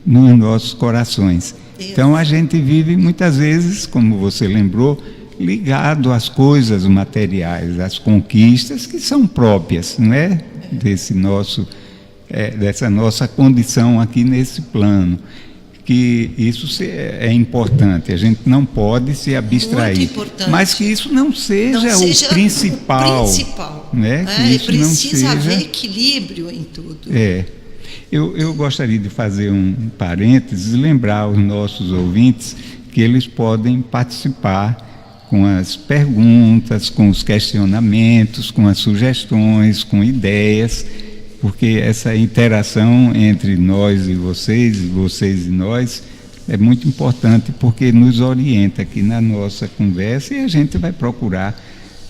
S2: nos nossos corações. Então a gente vive muitas vezes, como você lembrou, ligado às coisas materiais, às conquistas que são próprias, não é? Dessa nossa condição aqui nesse plano. Que isso é importante, a gente não pode se abstrair, mas que isso não seja o principal, né?
S3: Precisa haver equilíbrio em tudo.
S2: Eu gostaria de fazer um parênteses, lembrar aos nossos ouvintes que eles podem participar com as perguntas, com os questionamentos, com as sugestões, com ideias, porque essa interação entre nós e vocês e nós, é muito importante, porque nos orienta aqui na nossa conversa, e a gente vai procurar,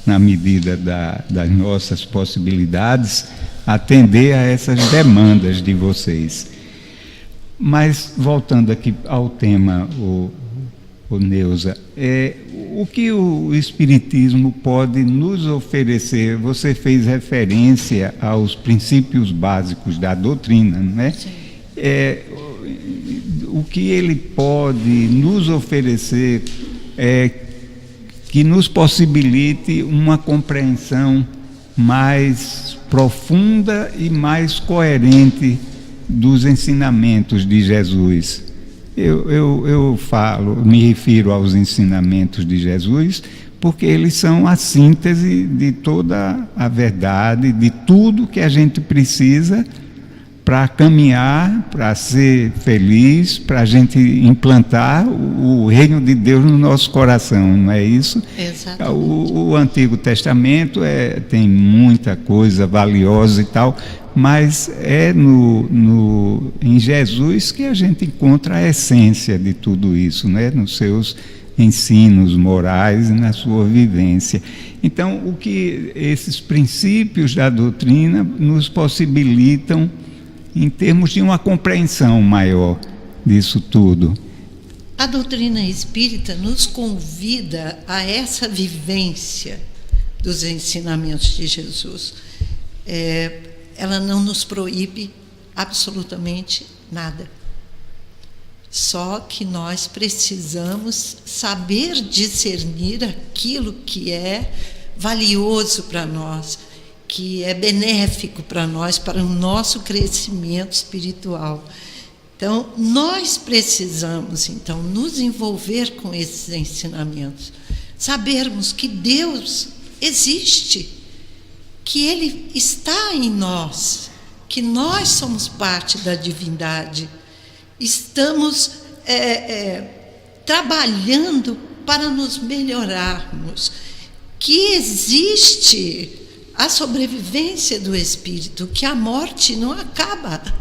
S2: na medida das nossas possibilidades, atender a essas demandas de vocês. Mas, voltando aqui ao tema, Neuza, o que o Espiritismo pode nos oferecer? Você fez referência aos princípios básicos da doutrina, não é? O que ele pode nos oferecer que nos possibilite uma compreensão mais profunda e mais coerente dos ensinamentos de Jesus. Eu me refiro aos ensinamentos de Jesus, porque eles são a síntese de toda a verdade, de tudo que a gente precisa para caminhar, para ser feliz, para a gente implantar o reino de Deus no nosso coração, não é isso?
S3: Exatamente.
S2: O Antigo Testamento tem muita coisa valiosa e tal, mas em Jesus que a gente encontra a essência de tudo isso, né? Nos seus ensinos morais e na sua vivência. Então, o que esses princípios da doutrina nos possibilitam em termos de uma compreensão maior disso tudo?
S3: A doutrina espírita nos convida a essa vivência dos ensinamentos de Jesus. Ela não nos proíbe absolutamente nada. Só que nós precisamos saber discernir aquilo que é valioso para nós, que é benéfico para nós, para o nosso crescimento espiritual. Então, nós precisamos, então, nos envolver com esses ensinamentos, sabermos que Deus existe, que Ele está em nós, que nós somos parte da divindade, estamos trabalhando para nos melhorarmos, que existe a sobrevivência do espírito, que a morte não acaba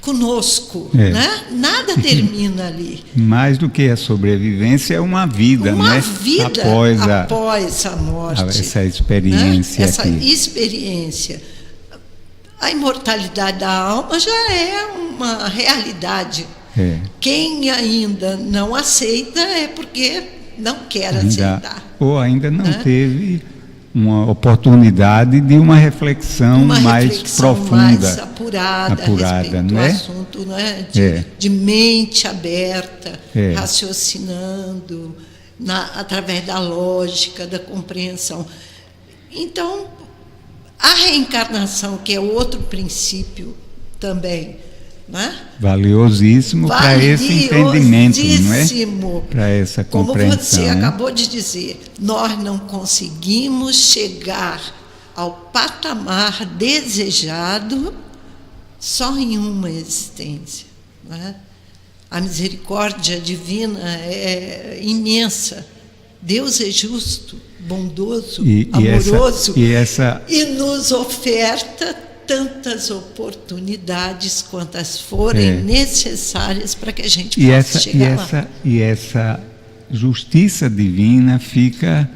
S3: conosco, né? Nada termina ali.
S2: Mais do que a sobrevivência, é uma vida,
S3: uma
S2: né?
S3: vida após a morte.
S2: Essa experiência,
S3: né? Essa
S2: aqui.
S3: experiência. A imortalidade da alma já é uma realidade. Quem ainda não aceita é porque não quer aceitar.
S2: Ou ainda não teve uma oportunidade de uma reflexão mais profunda,
S3: mais apurada a respeito do
S2: né?
S3: assunto, né? De mente aberta, raciocinando, através da lógica, da compreensão. Então, a reencarnação, que é outro princípio também, né?
S2: Valiosíssimo para esse entendimento, não é? Para essa compreensão.
S3: Como você acabou de dizer, nós não conseguimos chegar ao patamar desejado só em uma existência, né? A misericórdia divina é imensa. Deus é justo, bondoso, amoroso e nos oferta tantas oportunidades quantas forem necessárias para que a gente possa chegar lá.
S2: E essa justiça divina fica,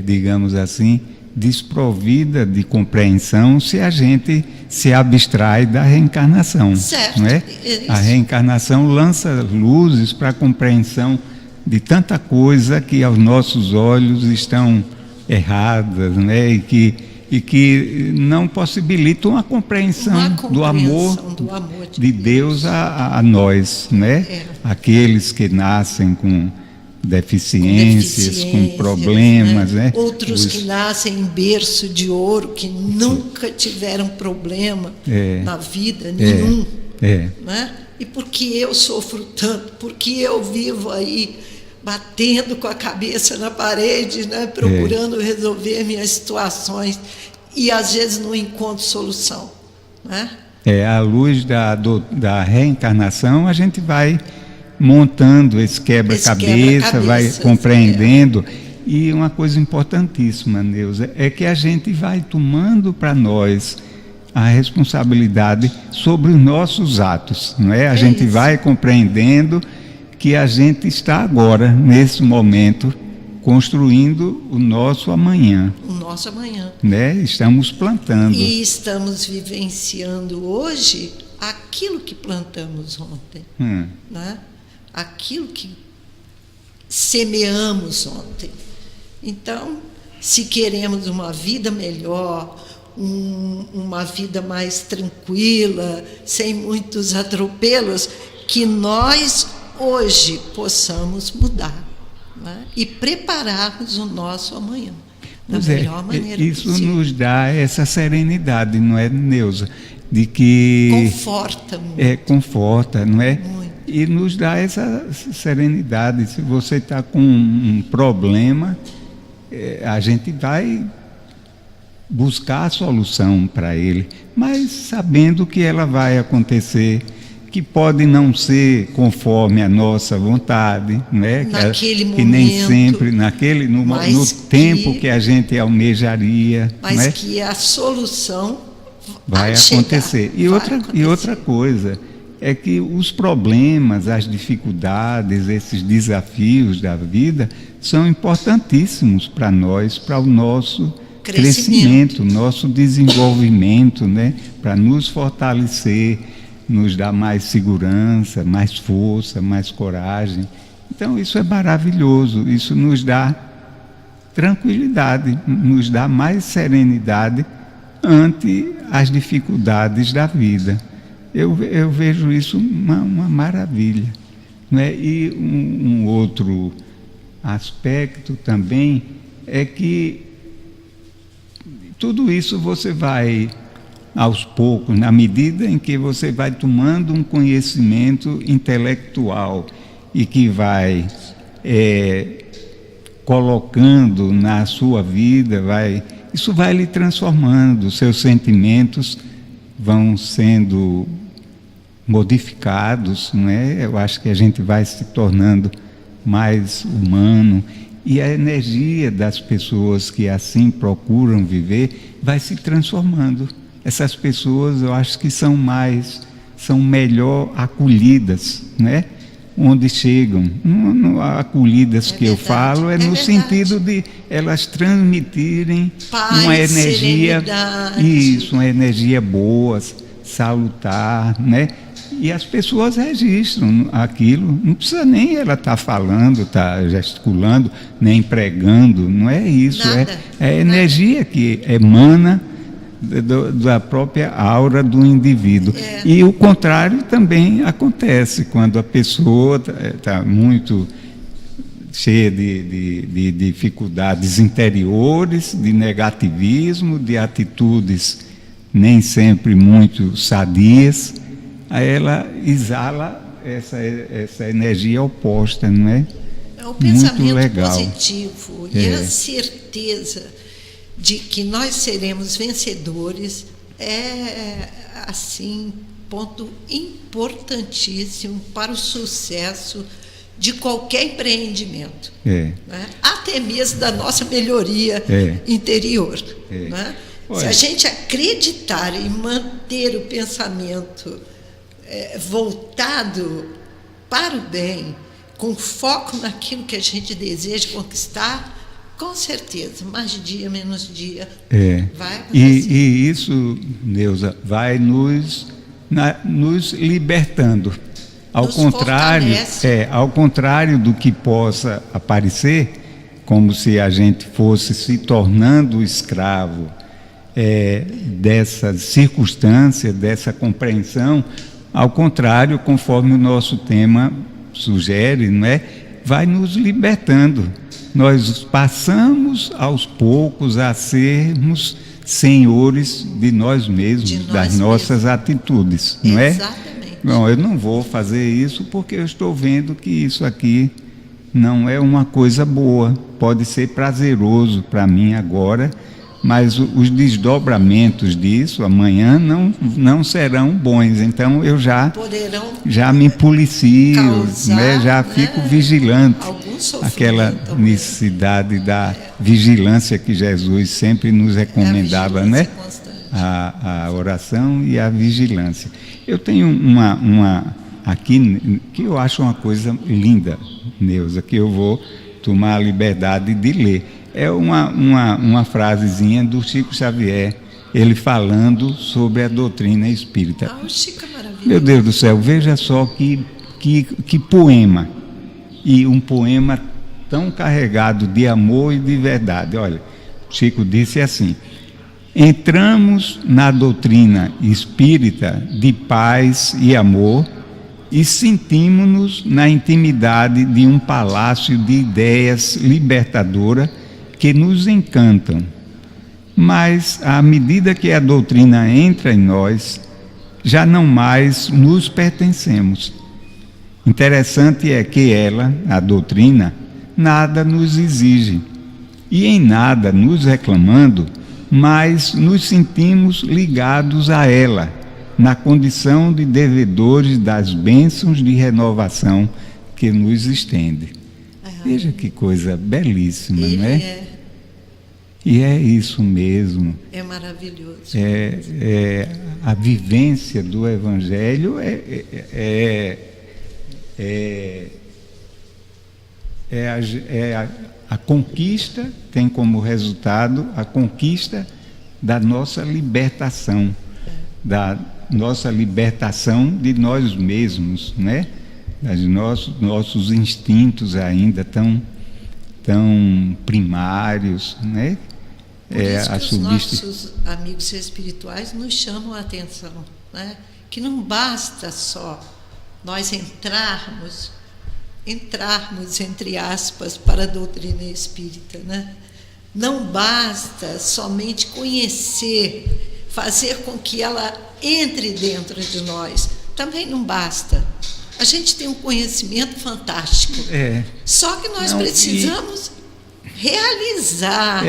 S2: digamos assim, desprovida de compreensão se a gente se abstrai da reencarnação.
S3: Certo.
S2: Não é? A reencarnação lança luzes para a compreensão de tanta coisa que aos nossos olhos estão erradas, né? E que não possibilitam a compreensão do amor de Deus a nós, né? Aqueles que nascem com deficiências, com problemas, né?
S3: Outros que nascem em berço de ouro, que nunca tiveram problema na vida nenhum, né? E por que eu sofro tanto? Por que eu vivo aí batendo com a cabeça na parede, né? Procurando resolver minhas situações e às vezes não encontro solução, né?
S2: À luz da reencarnação, a gente vai montando esse quebra-cabeça, vai compreendendo. E uma coisa importantíssima, Neuza, é que a gente vai tomando para nós a responsabilidade sobre os nossos atos, não é? A gente vai compreendendo que a gente está agora, nesse momento, construindo o nosso amanhã.
S3: O nosso amanhã.
S2: Né? Estamos plantando.
S3: E estamos vivenciando hoje aquilo que plantamos ontem. Né? Aquilo que semeamos ontem. Então, se queremos uma vida melhor, uma vida mais tranquila, sem muitos atropelos, que nós hoje possamos mudar, né? E prepararmos o nosso amanhã da melhor maneira
S2: isso
S3: possível.
S2: Nos dá essa serenidade, não é, Neuza? De que
S3: conforta muito.
S2: Conforta, não é?
S3: Muito.
S2: E nos dá essa serenidade. Se você está com um problema, a gente vai buscar a solução para ele, mas sabendo que ela vai acontecer, que pode não ser conforme a nossa vontade, né?
S3: Naquele momento,
S2: que nem sempre no tempo que a gente almejaria,
S3: mas
S2: né?
S3: Que a solução
S2: vai acontecer. E outra coisa é que os problemas, as dificuldades, esses desafios da vida são importantíssimos para nós, para o nosso crescimento, nosso desenvolvimento, né? Para nos fortalecer, nos dar mais segurança, mais força, mais coragem. Então isso é maravilhoso, isso nos dá tranquilidade, nos dá mais serenidade ante as dificuldades da vida. Eu vejo isso uma maravilha, né? E um outro aspecto também é que tudo isso você vai aos poucos, na medida em que você vai tomando um conhecimento intelectual e que vai colocando na sua vida, isso vai lhe transformando, seus sentimentos vão sendo modificados, não é? Eu acho que a gente vai se tornando mais humano, e a energia das pessoas que assim procuram viver vai se transformando. Essas pessoas, eu acho que são melhor acolhidas, né? Onde chegam. Acolhidas que eu falo é no sentido de elas transmitirem
S3: paz,
S2: uma energia,
S3: serenidade.
S2: uma energia boa, salutar, né? E as pessoas registram aquilo, não precisa nem ela estar falando, estar gesticulando, nem pregando, não é isso, é a energia que emana da própria aura do indivíduo. E o contrário também acontece, quando a pessoa está muito cheia de dificuldades interiores, de negativismo, de atitudes nem sempre muito sadias, aí ela exala essa energia oposta, não é?
S3: É o pensamento
S2: muito legal.
S3: positivo e a certeza de que nós seremos vencedores é, assim, ponto importantíssimo para o sucesso de qualquer empreendimento, né? Até mesmo da nossa melhoria interior. Né? Se a gente acreditar e manter o pensamento voltado para o bem, com foco naquilo que a gente deseja conquistar, com certeza, mais dia, menos dia, vai acontecer.
S2: E isso, Neuza, vai nos libertando. Ao contrário do que possa aparecer, como se a gente fosse se tornando escravo dessas circunstâncias, dessa compreensão, ao contrário, conforme o nosso tema sugere, não é? Vai nos libertando. Nós passamos aos poucos a sermos senhores de nós mesmos, das nossas atitudes, não é?
S3: Exatamente.
S2: Bom, eu não vou fazer isso porque eu estou vendo que isso aqui não é uma coisa boa. Pode ser prazeroso para mim agora, mas os desdobramentos disso amanhã não serão bons. Então eu já me policio, né? Já fico vigilante. Aquela necessidade da vigilância que Jesus sempre nos recomendava, né? A oração e a vigilância. Eu tenho uma aqui que eu acho uma coisa linda, Neuza, que eu vou tomar a liberdade de ler. É uma frasezinha do Chico Xavier, ele falando sobre a doutrina espírita.
S3: O Chico é maravilhoso.
S2: Meu Deus do céu, veja só que poema. E um poema tão carregado de amor e de verdade. Olha, Chico disse assim: entramos na doutrina espírita de paz e amor e sentimos-nos na intimidade de um palácio de ideias libertadora que nos encantam. Mas, à medida que a doutrina entra em nós, já não mais nos pertencemos. Interessante é que ela, a doutrina, nada nos exige, e em nada nos reclamando, mas nos sentimos ligados a ela, na condição de devedores das bênçãos de renovação que nos estende. Veja que coisa belíssima, não é? E é isso mesmo.
S3: É maravilhoso.
S2: A vivência do Evangelho a conquista, tem como resultado a conquista da nossa libertação, da nossa libertação de nós mesmos, né? Dos nossos instintos ainda tão primários, né?
S3: Por isso que os nossos amigos espirituais nos chamam a atenção, né? Que não basta só nós entrarmos, entre aspas, para a doutrina espírita, né? Não basta somente conhecer, fazer com que ela entre dentro de nós, também não basta. A gente tem um conhecimento fantástico. Só que nós precisamos realizar,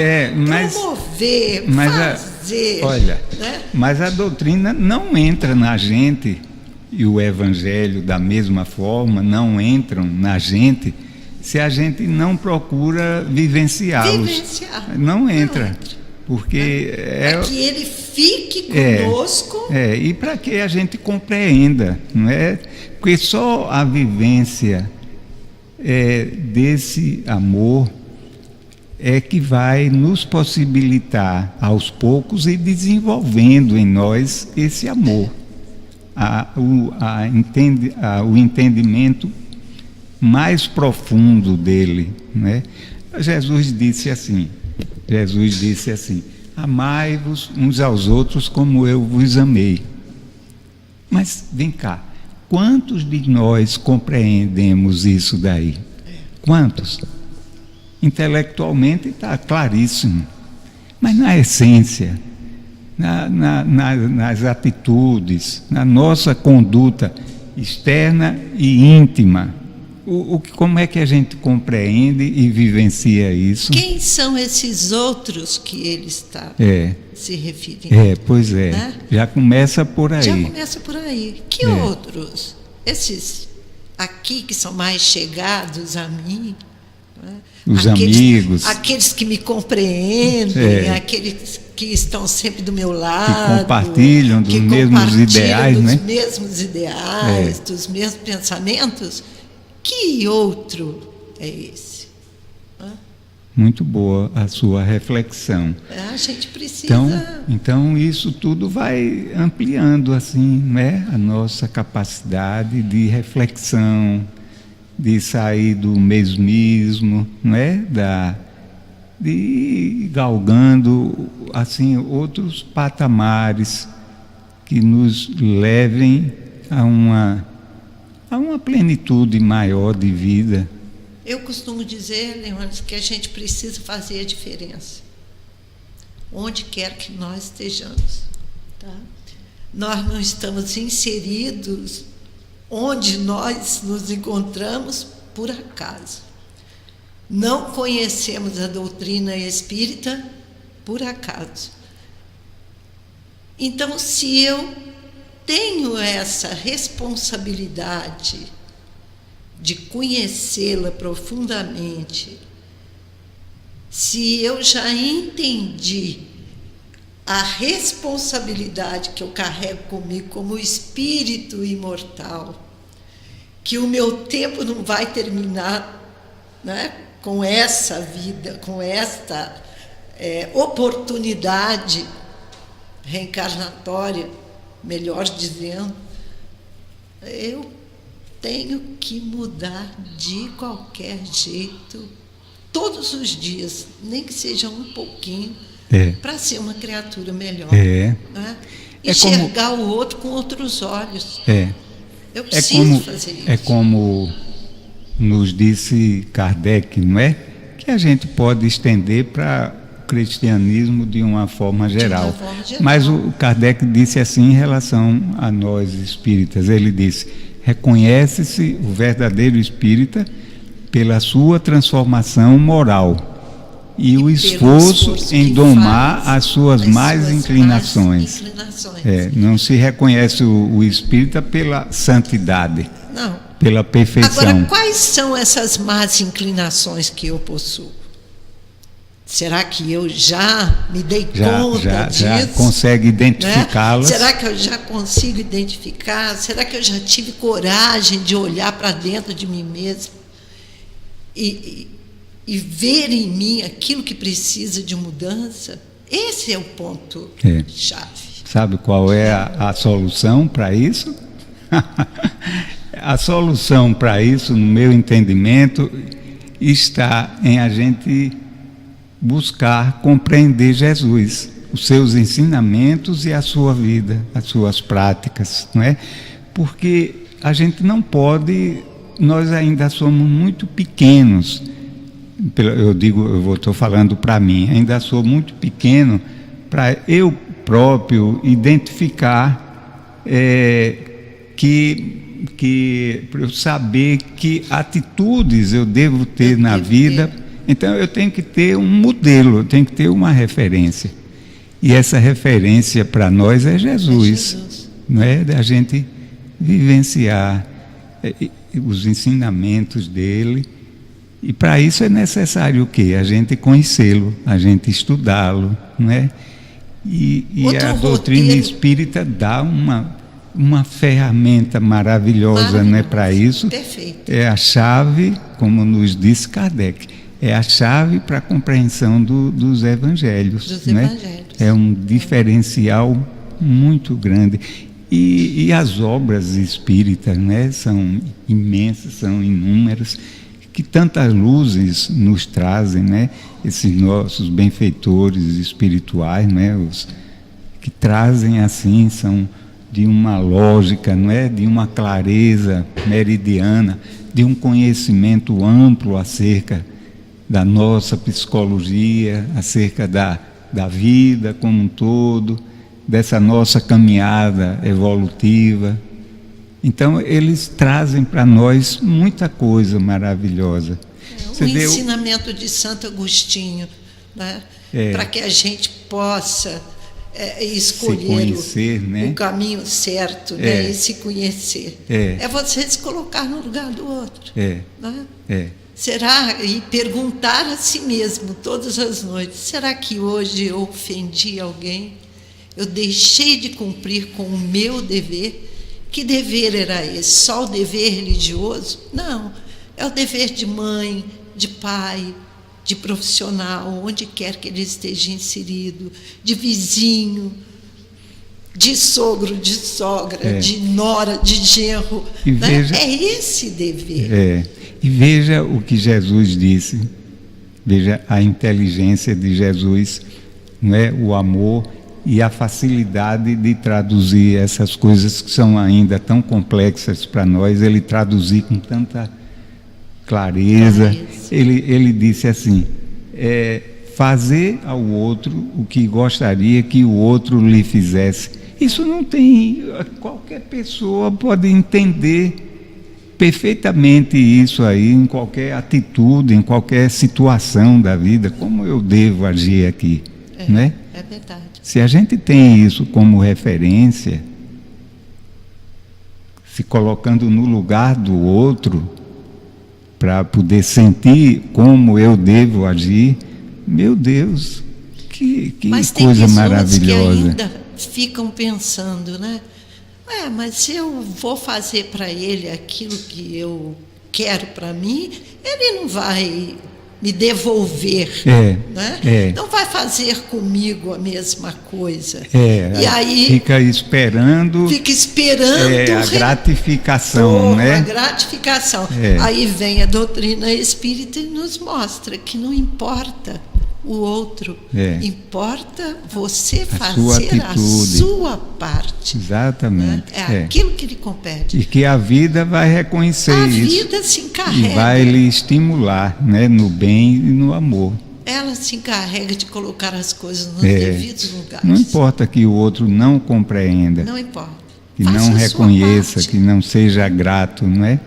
S3: promover, fazer.
S2: Olha, né? Mas a doutrina não entra na gente, e o evangelho da mesma forma não entram na gente, se a gente não procura vivenciá-los. Não entra. Porque
S3: para que ele fique conosco.
S2: E para que a gente compreenda, não é? Porque só a vivência desse amor é que vai nos possibilitar, aos poucos, ir desenvolvendo em nós esse amor, o entendimento mais profundo dele, né? Jesus disse assim: amai-vos uns aos outros como eu vos amei. Mas vem cá, quantos de nós compreendemos isso daí? Quantos? Intelectualmente está claríssimo, mas na essência, nas atitudes, na nossa conduta externa e íntima, como é que a gente compreende e vivencia isso?
S3: Quem são esses outros que ele está se referindo?
S2: Pois é, né? Já começa por aí.
S3: Que outros? Esses aqui que são mais chegados a mim, né?
S2: Os amigos.
S3: Aqueles que me compreendem, aqueles que estão sempre do meu lado.
S2: Que compartilham dos mesmos ideais, né?
S3: Dos mesmos ideais, dos mesmos pensamentos. Que outro é esse?
S2: Muito boa a sua reflexão.
S3: A gente precisa...
S2: Então isso tudo vai ampliando assim, né? A nossa capacidade de reflexão, de sair do mesmismo, né? De ir galgando assim, outros patamares que nos levem a uma plenitude maior de vida.
S3: Eu costumo dizer, Leônidas, que a gente precisa fazer a diferença, onde quer que nós estejamos. Tá? Nós não estamos inseridos onde nós nos encontramos por acaso. Não conhecemos a doutrina espírita por acaso. Então, se eu tenho essa responsabilidade de conhecê-la profundamente, se eu já entendi a responsabilidade que eu carrego comigo como espírito imortal, que o meu tempo não vai terminar, né, com essa vida, com esta oportunidade reencarnatória, melhor dizendo, eu tenho que mudar de qualquer jeito, todos os dias, nem que seja um pouquinho, para ser uma criatura melhor. Né? Enxergar o outro com outros olhos. Eu preciso fazer isso.
S2: É como nos disse Kardec, não é? Que a gente pode estender para o cristianismo de uma forma geral. Mas o Kardec disse assim em relação a nós espíritas, ele disse: reconhece-se o verdadeiro espírita pela sua transformação moral e o esforço em domar as suas más inclinações. Não se reconhece o espírita pela santidade,
S3: não,
S2: pela perfeição.
S3: Agora, quais são essas más inclinações que eu possuo? Será que eu já me dei conta disso?
S2: Já consegue identificá-las?
S3: Será que eu já consigo identificar? Será que eu já tive coragem de olhar para dentro de mim mesmo e ver em mim aquilo que precisa de mudança? Esse é o ponto chave.
S2: Sabe qual é a solução para isso? A solução para isso, no meu entendimento, está em a gente buscar compreender Jesus, os seus ensinamentos e a sua vida, as suas práticas, não é? Porque a gente não pode, nós ainda somos muito pequenos. Eu estou falando para mim, ainda sou muito pequeno para eu próprio identificar para eu saber que atitudes eu devo ter na vida. Então eu tenho que ter um modelo, eu tenho que ter uma referência. E essa referência para nós é Jesus, não é? Da gente vivenciar os ensinamentos dele. E para isso é necessário o quê? A gente conhecê-lo, a gente estudá-lo, não é? E a doutrina espírita dá uma ferramenta maravilhosa, né, para isso.
S3: Perfeito.
S2: É a chave, como nos disse Kardec, é a chave para a compreensão dos evangelhos. É um diferencial muito grande. E as obras espíritas, né, são imensas, são inúmeras, que tantas luzes nos trazem, né, esses nossos benfeitores espirituais, né, os que trazem assim, são de uma lógica, não é, de uma clareza meridiana, de um conhecimento amplo acerca da nossa psicologia, acerca da vida como um todo, dessa nossa caminhada evolutiva. Então, eles trazem para nós muita coisa maravilhosa.
S3: O ensinamento de Santo Agostinho, né? Para que a gente possa escolher
S2: conhecer,
S3: o caminho certo, né? E se conhecer. É você se colocar no lugar do outro. Né? Será, e perguntar a si mesmo todas as noites, será que hoje eu ofendi alguém? Eu deixei de cumprir com o meu dever? Que dever era esse? Só o dever religioso? Não, é o dever de mãe, de pai, de profissional, onde quer que ele esteja inserido, de vizinho, de sogro, de sogra, de nora, de genro. Né? É esse dever.
S2: E veja o que Jesus disse, veja a inteligência de Jesus, não é? O amor e a facilidade de traduzir essas coisas que são ainda tão complexas para nós, ele traduzir com tanta clareza. Ele disse assim, fazer ao outro o que gostaria que o outro lhe fizesse. Isso não tem, qualquer pessoa pode entender perfeitamente isso aí, em qualquer atitude, em qualquer situação da vida, como eu devo agir aqui, né?
S3: É verdade.
S2: Se a gente tem isso como referência, se colocando no lugar do outro, para poder sentir como eu devo agir, meu Deus, que coisa maravilhosa.
S3: Que ainda ficam pensando, né? Mas se eu vou fazer para ele aquilo que eu quero para mim, ele não vai me devolver, né? Não vai fazer comigo a mesma coisa.
S2: E aí fica esperando a gratificação, né?
S3: A gratificação. Aí vem a doutrina espírita e nos mostra que não importa o outro, importa você fazer a sua parte.
S2: Exatamente.
S3: Né? Aquilo que lhe compete.
S2: E que a vida vai reconhecer isso.
S3: A vida se encarrega.
S2: E vai lhe estimular, né, no bem e no amor.
S3: Ela se encarrega de colocar as coisas nos devidos lugares.
S2: Não importa que o outro não compreenda.
S3: Não importa.
S2: Que não reconheça, que não seja grato, não é?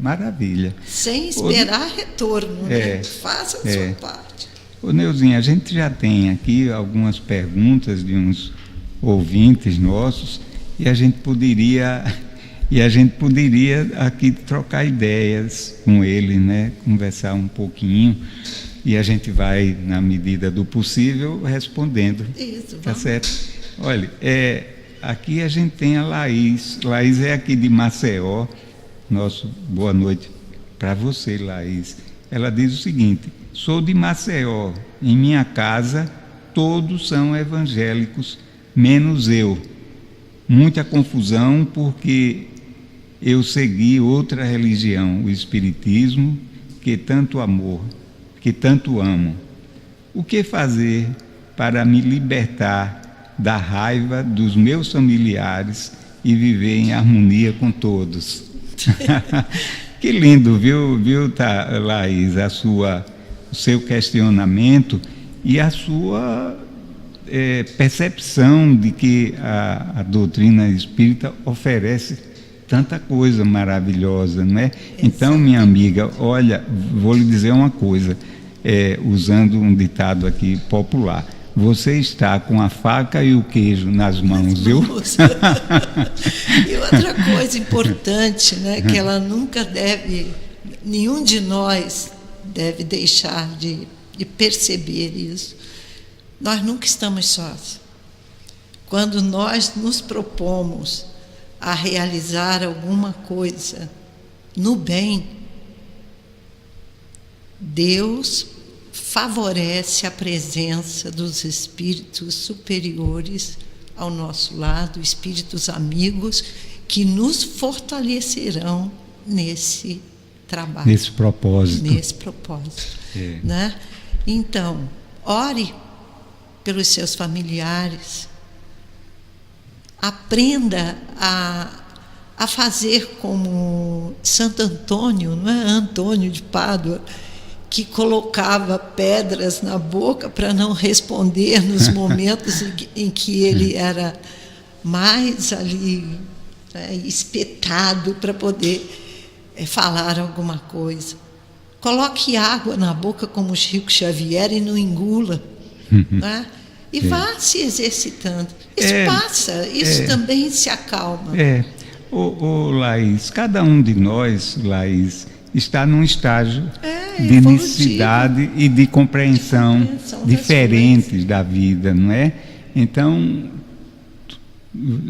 S2: Maravilha.
S3: Sem esperar retorno, né? Faça a sua parte.
S2: Ô Neuzinho, a gente já tem aqui algumas perguntas de uns ouvintes nossos e a gente poderia aqui trocar ideias com ele, né? Conversar um pouquinho e a gente vai, na medida do possível, respondendo.
S3: Isso,
S2: tá certo? Olha, aqui a gente tem a Laís. Laís é aqui de Maceió. Boa noite para você, Laís. Ela diz o seguinte: sou de Maceió. Em minha casa, todos são evangélicos, menos eu. Muita confusão porque eu segui outra religião, o espiritismo, que tanto amo. O que fazer para me libertar da raiva dos meus familiares e viver em harmonia com todos? Que lindo, viu, Laís, o seu questionamento e a sua percepção de que a doutrina espírita oferece tanta coisa maravilhosa, não é? Então, minha amiga, olha, vou lhe dizer uma coisa, usando um ditado aqui popular: você está com a faca e o queijo nas mãos, viu?
S3: E outra coisa importante, né, que ela nunca deve, nenhum de nós deve deixar de perceber isso. Nós nunca estamos sós. Quando nós nos propomos a realizar alguma coisa no bem, Deus favorece a presença dos espíritos superiores ao nosso lado, espíritos amigos que nos fortalecerão nesse trabalho.
S2: Nesse propósito.
S3: Né? Então, ore pelos seus familiares, aprenda a fazer como Santo Antônio, não é? Antônio de Pádua, que colocava pedras na boca para não responder nos momentos em que ele era mais ali, né, espetado para poder falar alguma coisa. Coloque água na boca como Chico Xavier e não engula, né? E vá se exercitando. Isso passa, isso também se acalma.
S2: Laís, cada um de nós, Laís, está num estágio de necessidade e de compreensão diferentes da vida, não é? Então,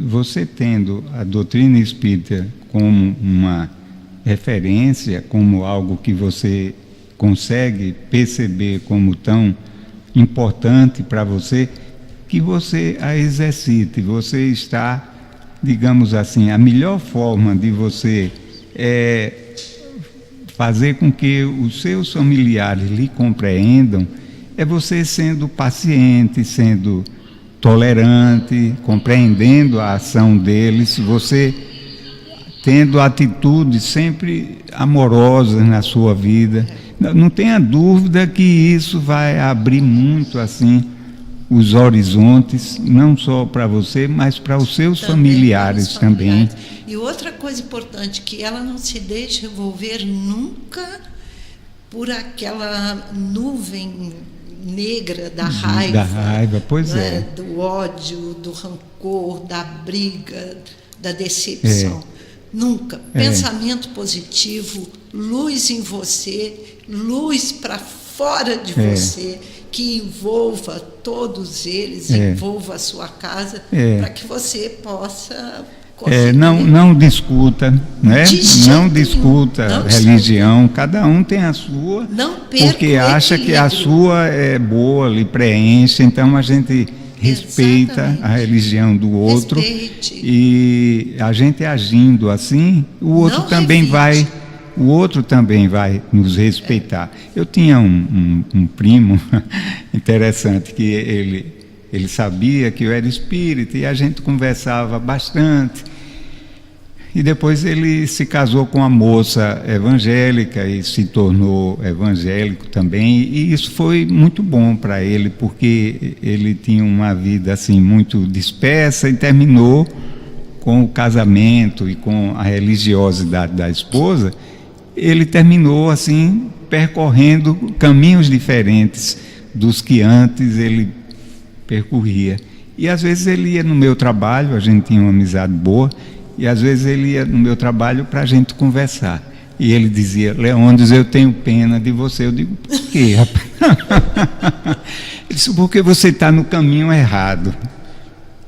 S2: você tendo a doutrina espírita como uma referência, como algo que você consegue perceber como tão importante para você, que você a exercite. Você está, digamos assim, a melhor forma de você fazer com que os seus familiares lhe compreendam é você sendo paciente, sendo tolerante, compreendendo a ação deles, você tendo atitudes sempre amorosas na sua vida. Não tenha dúvida que isso vai abrir muito assim os horizontes, não só para você, mas para os seus familiares também.
S3: E outra coisa importante, que ela não se deixe envolver nunca por aquela nuvem negra da raiva.
S2: Da raiva, pois
S3: né? Do ódio, do rancor, da briga, da decepção. Nunca. Pensamento positivo, luz em você, luz para fora de você, que envolva todos eles, envolva a sua casa, para que você possa conseguir.
S2: Não discuta, né? Não discuta religião, cada um tem a sua, porque acha que a sua é boa, lhe preenche, então a gente respeita a religião do outro. E a gente agindo assim, o outro também vai nos respeitar. Eu tinha um primo interessante, que ele sabia que eu era espírita e a gente conversava bastante. E depois ele se casou com uma moça evangélica e se tornou evangélico também, e isso foi muito bom para ele, porque ele tinha uma vida assim muito dispersa e terminou com o casamento e com a religiosidade da esposa. Ele terminou assim percorrendo caminhos diferentes dos que antes ele percorria. E às vezes ele ia no meu trabalho, a gente tinha uma amizade boa, e às vezes ele ia no meu trabalho para a gente conversar. E ele dizia: Leônidas, eu tenho pena de você. Eu digo: por quê, rapaz? Ele disse: porque você está no caminho errado.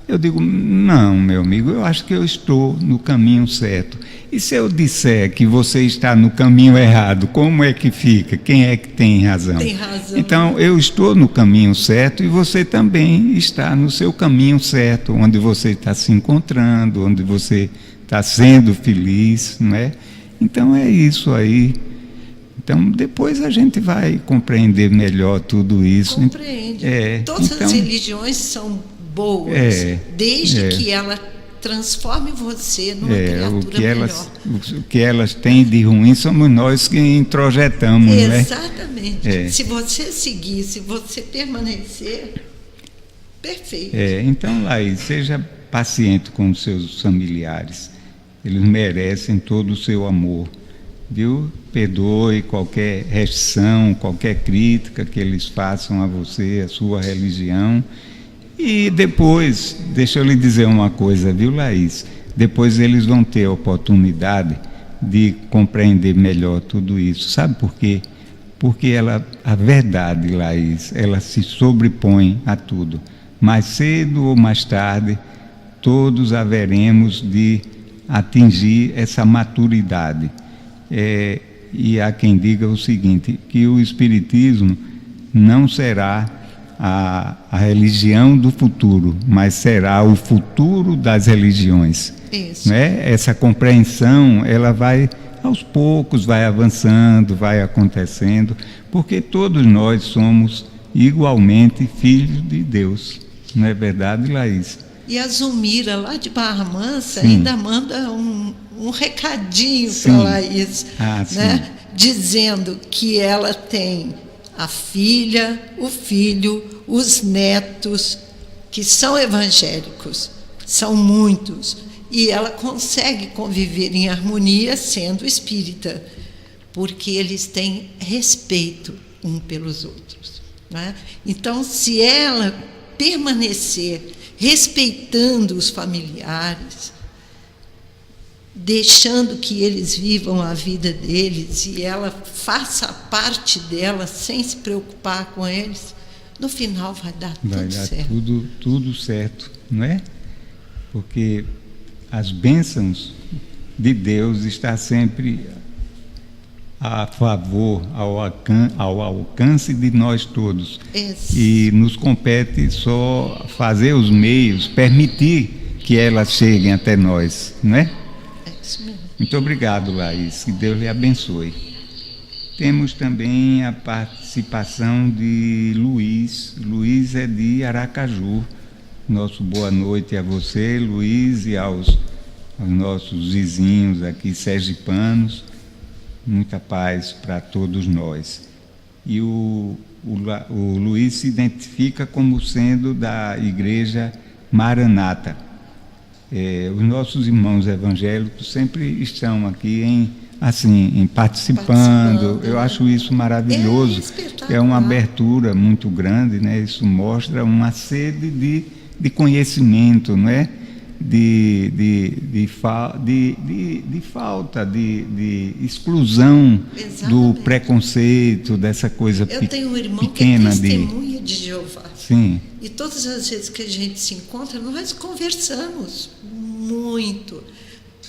S2: Eu digo: não, meu amigo, eu acho que eu estou no caminho certo. E se eu disser que você está no caminho errado, como é que fica? Quem é que tem razão?
S3: Tem razão.
S2: Então, eu estou no caminho certo e você também está no seu caminho certo, onde você está se encontrando, onde você está sendo feliz, não é? Então, é isso aí. Então, depois a gente vai compreender melhor tudo isso.
S3: Compreende. Todas as religiões são boas, desde que ela transforme você numa criatura melhor.
S2: O que elas têm de ruim somos nós que introjetamos,
S3: exatamente. Se você seguir, se você permanecer, Perfeito.
S2: Então, Laís, seja paciente com os seus familiares. Eles merecem todo o seu amor, viu? Perdoe qualquer restrição, qualquer crítica que eles façam a você, a sua religião. E depois, deixa eu lhe dizer uma coisa, viu, Laís? Depois eles vão ter a oportunidade de compreender melhor tudo isso. Sabe por quê? Porque a verdade, Laís, ela se sobrepõe a tudo. Mais cedo ou mais tarde, todos haveremos de atingir essa maturidade. E há quem diga o seguinte, que o Espiritismo não será a religião do futuro, mas será o futuro das religiões.
S3: Isso.
S2: Né? Essa compreensão, ela vai, aos poucos, vai avançando, vai acontecendo, porque todos nós somos igualmente filhos de Deus. Não é verdade, Laís?
S3: E a Zumira, lá de Barra Mansa,
S2: Sim.
S3: ainda manda um recadinho para a Laís, né? Dizendo que ela tem a filha, o filho, os netos, que são evangélicos, são muitos, e ela consegue conviver em harmonia sendo espírita, porque eles têm respeito um pelos outros, né? Então, se ela permanecer respeitando os familiares, deixando que eles vivam a vida deles e ela faça a parte dela sem se preocupar com eles, no final vai dar
S2: tudo certo, não é? Porque as bênçãos de Deus estão sempre a favor, ao alcance de nós todos.
S3: Isso.
S2: E nos compete só fazer os meios, permitir que elas cheguem até nós, não é?
S3: É isso mesmo.
S2: Muito obrigado, Laís, que Deus lhe abençoe. Temos também a participação de Luiz. Luiz é de Aracaju. Nosso boa noite a você, Luiz, e aos nossos vizinhos aqui sergipanos. Muita paz para todos nós. E o Luiz se identifica como sendo da Igreja Maranata. Os nossos irmãos evangélicos sempre estão aqui participando. Eu acho isso maravilhoso. É uma abertura muito grande, né? Isso mostra uma sede de conhecimento, não é? De falta, de exclusão.
S3: Exatamente.
S2: Do preconceito, dessa coisa pequena.
S3: Eu tenho um irmão que é testemunha de Jeová.
S2: Sim.
S3: E todas as vezes que a gente se encontra, nós conversamos muito.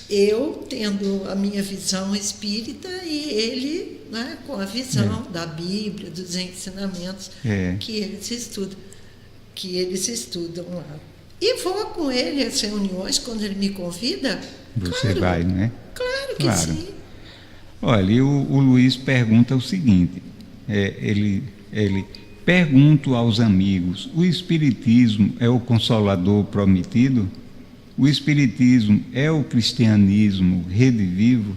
S3: Eu tendo a minha visão espírita e ele, né, com a visão da Bíblia, dos ensinamentos que eles estudam lá. E vou com ele às reuniões, quando ele me convida.
S2: Você vai, não é?
S3: Claro que sim.
S2: Olha, e o Luiz pergunta o seguinte, ele pergunta aos amigos, o Espiritismo é o Consolador prometido? O Espiritismo é o cristianismo redivivo?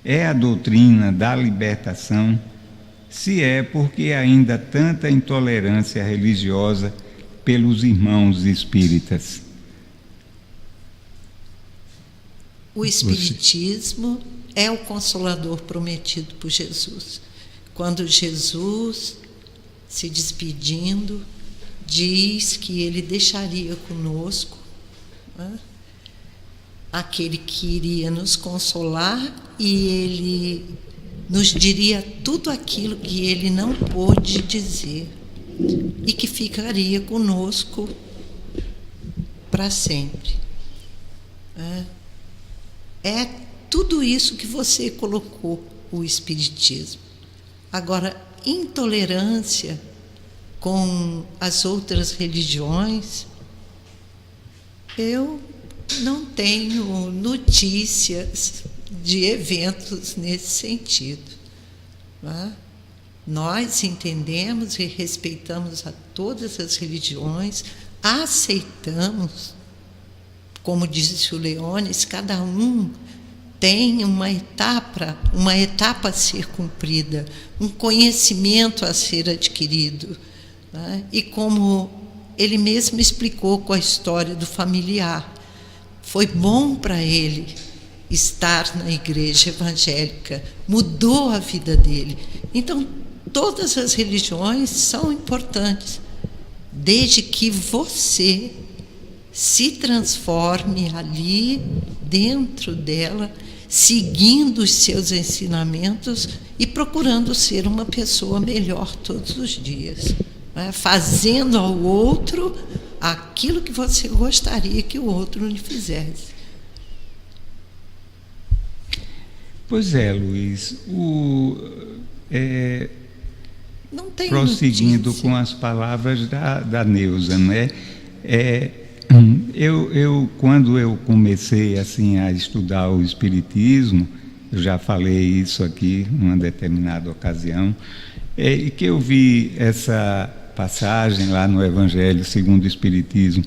S2: É a doutrina da libertação? Se é, por que ainda tanta intolerância religiosa pelos irmãos espíritas?
S3: O Espiritismo é o Consolador prometido por Jesus. Quando Jesus, se despedindo, diz que ele deixaria conosco, né, aquele que iria nos consolar, e ele nos diria tudo aquilo que ele não pôde dizer e que ficaria conosco para sempre. É tudo isso que você colocou, o Espiritismo. Agora, intolerância com as outras religiões, eu não tenho notícias de eventos nesse sentido, né? Nós entendemos e respeitamos a todas as religiões, aceitamos, como disse o Leones, cada um tem uma etapa a ser cumprida, um conhecimento a ser adquirido, né? E como ele mesmo explicou com a história do familiar. Foi bom para ele estar na igreja evangélica, mudou a vida dele. Então, todas as religiões são importantes, desde que você se transforme ali dentro dela, seguindo os seus ensinamentos e procurando ser uma pessoa melhor todos os dias, né? Fazendo ao outro aquilo que você gostaria que o outro lhe fizesse.
S2: Pois é, Luiz,
S3: Não tem
S2: prosseguindo
S3: notícia.
S2: com as palavras da Neuza, né? Quando eu comecei assim a estudar o Espiritismo, eu já falei isso aqui numa determinada ocasião, e que eu vi essa passagem lá no Evangelho segundo o Espiritismo,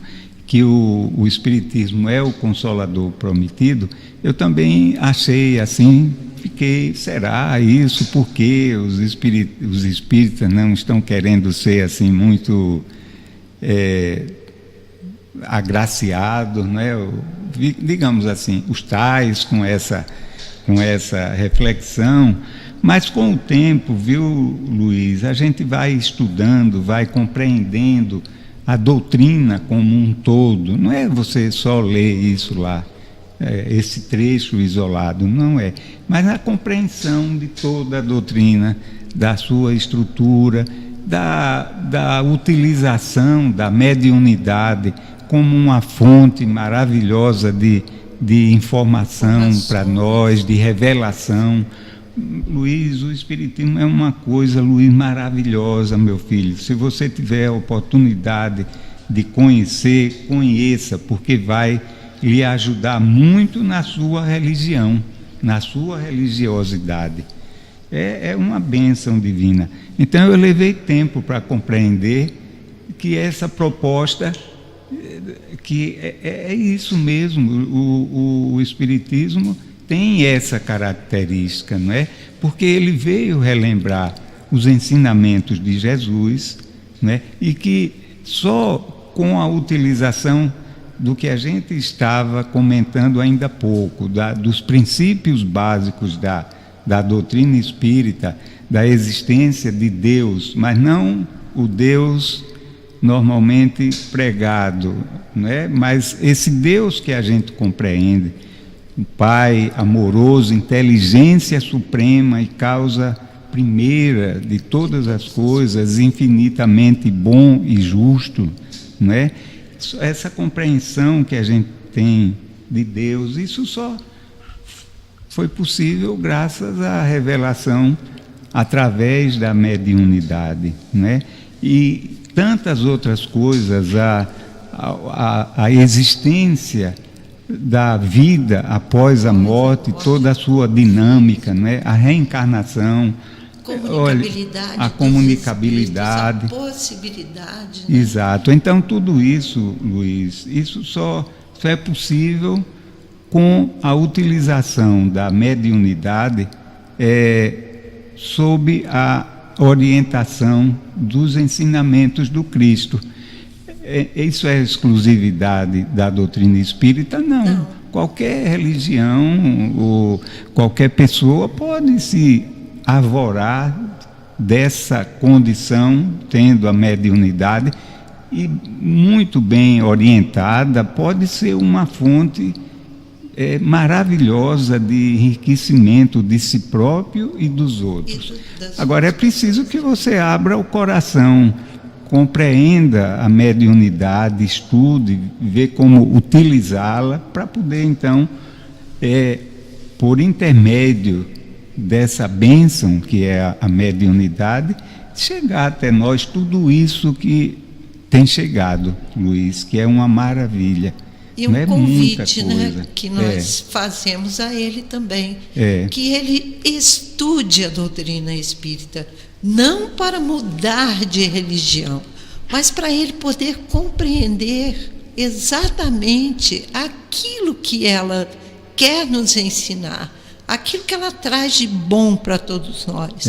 S2: que o Espiritismo é o Consolador prometido, eu também achei assim, será isso? Porque os espíritas não estão querendo ser assim muito agraciados, né? Digamos assim, os tais com essa reflexão. Mas com o tempo, viu, Luiz, a gente vai estudando, vai compreendendo a doutrina como um todo. Não é você só ler isso lá, esse trecho isolado, não é. Mas a compreensão de toda a doutrina, da sua estrutura, da utilização da mediunidade como uma fonte maravilhosa de informação para nós, de revelação. Luiz, o Espiritismo é uma coisa, Luiz, maravilhosa, meu filho. Se você tiver a oportunidade de conhecer, conheça, porque vai lhe ajudar muito na sua religião, na sua religiosidade. É uma bênção divina. Então eu levei tempo para compreender que essa proposta, que é isso mesmo, o Espiritismo tem essa característica, não é? Porque ele veio relembrar os ensinamentos de Jesus, não é? E que só com a utilização do que a gente estava comentando ainda há pouco, dos princípios básicos da doutrina espírita, da existência de Deus, mas não o Deus normalmente pregado, não é? Mas esse Deus que a gente compreende, o Pai amoroso, inteligência suprema e causa primeira de todas as coisas, infinitamente bom e justo, não é? Essa compreensão que a gente tem de Deus, isso só foi possível graças à revelação através da mediunidade, né? E tantas outras coisas, a existência da vida após a morte, toda a sua dinâmica, né? A reencarnação, a comunicabilidade,
S3: a possibilidade,
S2: né? Exato. Então tudo isso, Luiz, isso só é possível com a utilização da mediunidade sob a orientação dos ensinamentos do Cristo. Isso é exclusividade da doutrina espírita? Não. Qualquer religião ou qualquer pessoa pode se arvorar dessa condição, tendo a mediunidade, e muito bem orientada, pode ser uma fonte maravilhosa de enriquecimento de si próprio e dos outros. Agora é preciso que você abra o coração, compreenda a mediunidade, estude, vê como utilizá-la para poder então, por intermédio dessa bênção que é a mediunidade, chegar até nós tudo isso que tem chegado, Luiz, que é uma maravilha.
S3: E um convite, né, que nós fazemos a ele também, que ele estude a doutrina espírita, não para mudar de religião, mas para ele poder compreender exatamente aquilo que ela quer nos ensinar, aquilo que ela traz de bom para todos nós.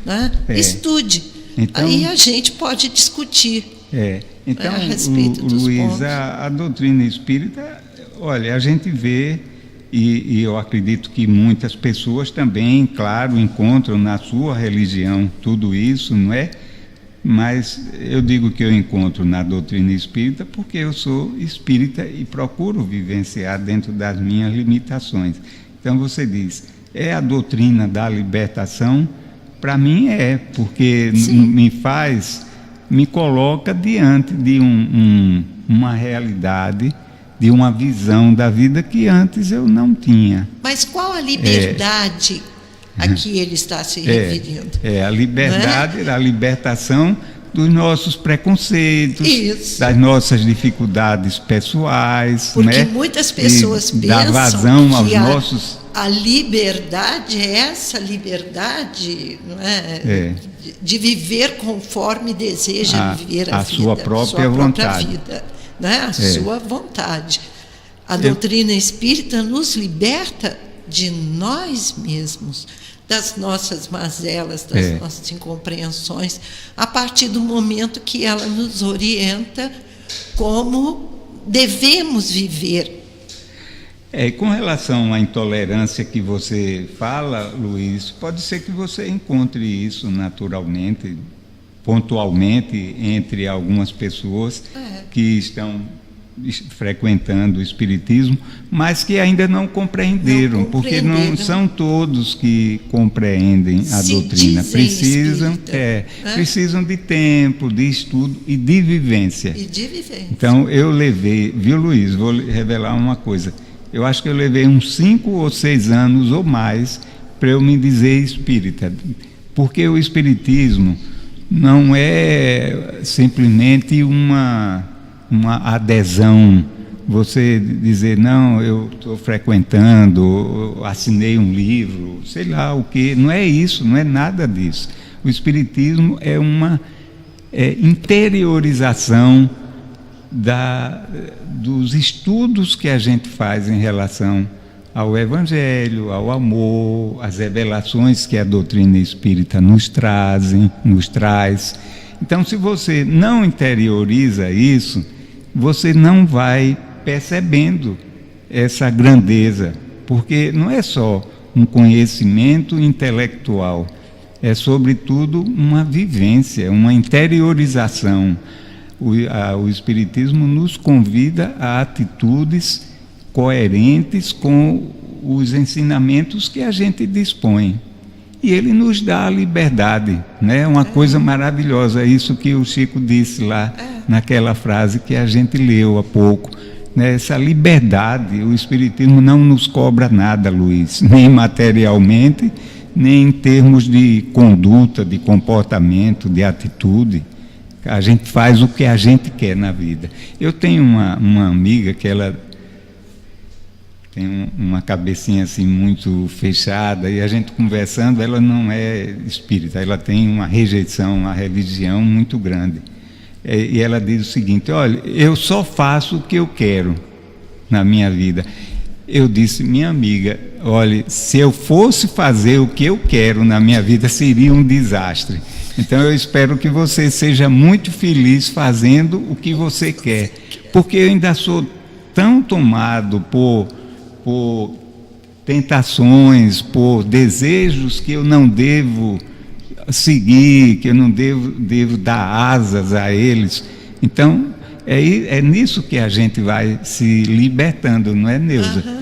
S3: Né? Estude, então, aí a gente pode discutir.
S2: Então,
S3: a respeito dos
S2: Luiz,
S3: pontos.
S2: a doutrina espírita, olha, a gente vê, e eu acredito que muitas pessoas também, claro, encontram na sua religião tudo isso, não é? Mas eu digo que eu encontro na doutrina espírita porque eu sou espírita e procuro vivenciar dentro das minhas limitações. Então você diz, é a doutrina da libertação? Para mim é, porque me coloca diante de uma realidade, de uma visão da vida que antes eu não tinha.
S3: Mas qual a liberdade a que ele está se referindo?
S2: A liberdade, a libertação dos nossos preconceitos,
S3: Isso.
S2: das nossas dificuldades pessoais.
S3: Porque muitas pessoas pensam
S2: dar vazão aos
S3: que
S2: nossos...
S3: a liberdade é essa liberdade, não é? De viver conforme deseja viver a vida,
S2: sua própria vontade.
S3: Vida, né? A sua vontade. A doutrina espírita nos liberta de nós mesmos, das nossas mazelas, das nossas incompreensões, a partir do momento que ela nos orienta como devemos viver.
S2: Com relação à intolerância que você fala, Luiz, pode ser que você encontre isso naturalmente, pontualmente, entre algumas pessoas que estão frequentando o espiritismo, mas que ainda não compreenderam, porque não são todos que compreendem a doutrina. Precisam de tempo, de estudo e de vivência. Então eu levei, viu, Luiz, vou revelar uma coisa. Eu acho que eu levei uns 5 ou 6 anos ou mais para eu me dizer espírita, porque o espiritismo não é simplesmente uma adesão, você dizer, não, eu estou frequentando, eu assinei um livro, sei lá o que, não é isso, não é nada disso. O espiritismo é uma interiorização dos estudos que a gente faz em relação ao Evangelho, ao amor, às revelações que a doutrina espírita nos traz. Então, se você não interioriza isso, você não vai percebendo essa grandeza, porque não é só um conhecimento intelectual, é sobretudo uma vivência, uma interiorização. O Espiritismo nos convida a atitudes coerentes com os ensinamentos que a gente dispõe. E ele nos dá a liberdade, né? Uma coisa maravilhosa, isso que o Chico disse lá naquela frase que a gente leu há pouco, né? Essa liberdade, o Espiritismo não nos cobra nada, Luiz, nem materialmente, nem em termos de conduta, de comportamento, de atitude. A gente faz o que a gente quer na vida. Eu tenho uma amiga que ela tem uma cabecinha assim muito fechada, e a gente conversando, ela não é espírita, ela tem uma rejeição à religião muito grande. E ela diz o seguinte: olha, eu só faço o que eu quero na minha vida. Eu disse, minha amiga, olha, se eu fosse fazer o que eu quero na minha vida, seria um desastre. Então eu espero que você seja muito feliz fazendo o que você quer, porque eu ainda sou tão tomado por tentações, por desejos que eu não devo seguir, que eu não devo dar asas a eles. Então é nisso que a gente vai se libertando, não é, Neuza?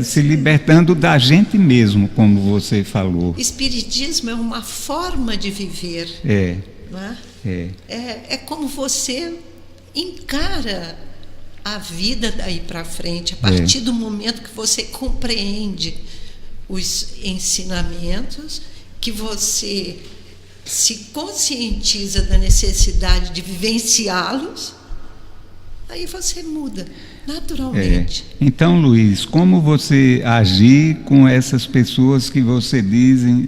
S2: Se libertando da gente mesmo, como você falou.
S3: Espiritismo é uma forma de viver. Não é? É como você encara a vida daí para frente, a partir do momento que você compreende os ensinamentos, que você se conscientiza da necessidade de vivenciá-los, aí você muda naturalmente.
S2: Então, Luiz, como você agir com essas pessoas que você dizem,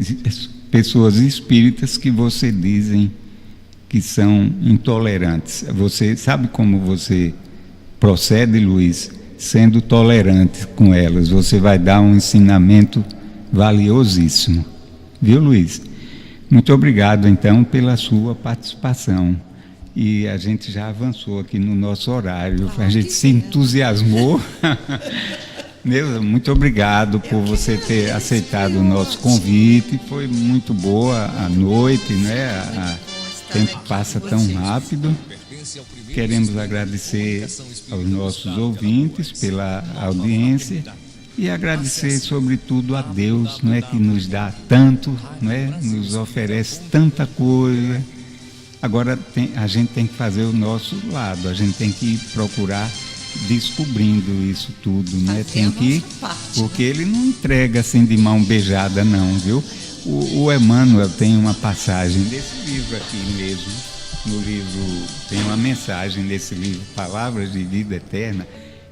S2: pessoas espíritas que você dizem que são intolerantes? Você sabe como você procede, Luiz? Sendo tolerante com elas, você vai dar um ensinamento valiosíssimo. Viu, Luiz? Muito obrigado, então, pela sua participação. e a gente já avançou aqui no nosso horário. A gente se entusiasmou. Neuza, muito obrigado por você ter aceitado o nosso convite. Foi muito boa a noite, né? O tempo passa tão rápido. Queremos agradecer aos nossos ouvintes pela audiência e agradecer sobretudo a Deus, não é, que nos dá tanto, não é, nos oferece tanta coisa. Agora a gente tem que fazer o nosso lado, a gente tem que procurar descobrindo isso tudo, né? Tem que, porque ele não entrega assim de mão beijada não, viu? O Emmanuel tem uma passagem desse livro aqui mesmo, no livro, tem uma mensagem desse livro, Palavras de Vida Eterna,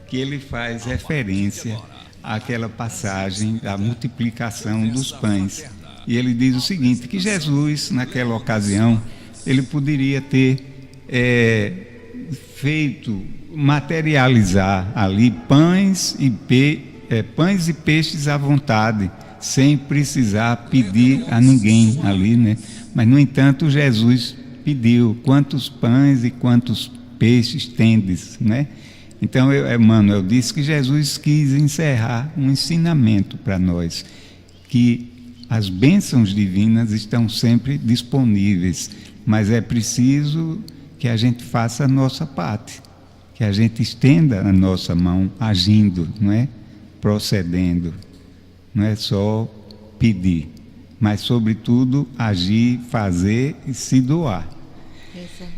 S2: que ele faz referência àquela passagem da multiplicação dos pães. E ele diz o seguinte, que Jesus, naquela ocasião, ele poderia ter materializar ali pães e peixes à vontade, sem precisar pedir a ninguém ali, né? Mas, no entanto, Jesus pediu: quantos pães e quantos peixes tendes, né? Então, Emmanuel disse que Jesus quis encerrar um ensinamento para nós, que as bênçãos divinas estão sempre disponíveis, mas é preciso que a gente faça a nossa parte, que a gente estenda a nossa mão agindo, não é? Procedendo, não é só pedir, mas sobretudo agir, fazer e se doar. Exato.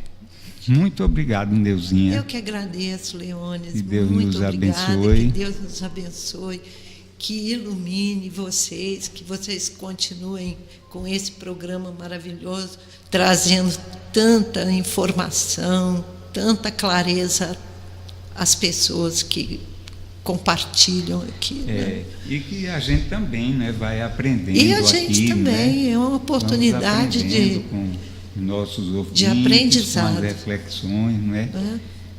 S2: Muito obrigado, Neuzinha.
S3: Eu que agradeço, Leônidas.
S2: Que Deus
S3: muito
S2: nos
S3: obrigada,
S2: abençoe.
S3: que Deus nos abençoe, que ilumine vocês, que vocês continuem com esse programa maravilhoso, trazendo tanta informação, tanta clareza às pessoas que compartilham aqui. Né?
S2: E que a gente também, né, vai aprendendo
S3: e a gente
S2: aqui,
S3: também,
S2: né?
S3: é uma oportunidade
S2: com nossos ouvintes,
S3: de aprendizado,
S2: com as reflexões, não é?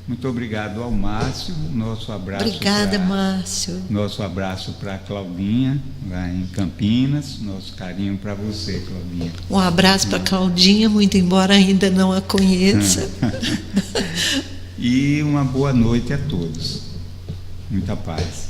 S2: Muito obrigado ao Márcio, nosso abraço.
S3: Obrigada, Márcio.
S2: Nosso abraço para a Claudinha, lá em Campinas, nosso carinho para você, Claudinha.
S3: Um abraço para a Claudinha, muito embora ainda não a conheça.
S2: E uma boa noite a todos. Muita paz.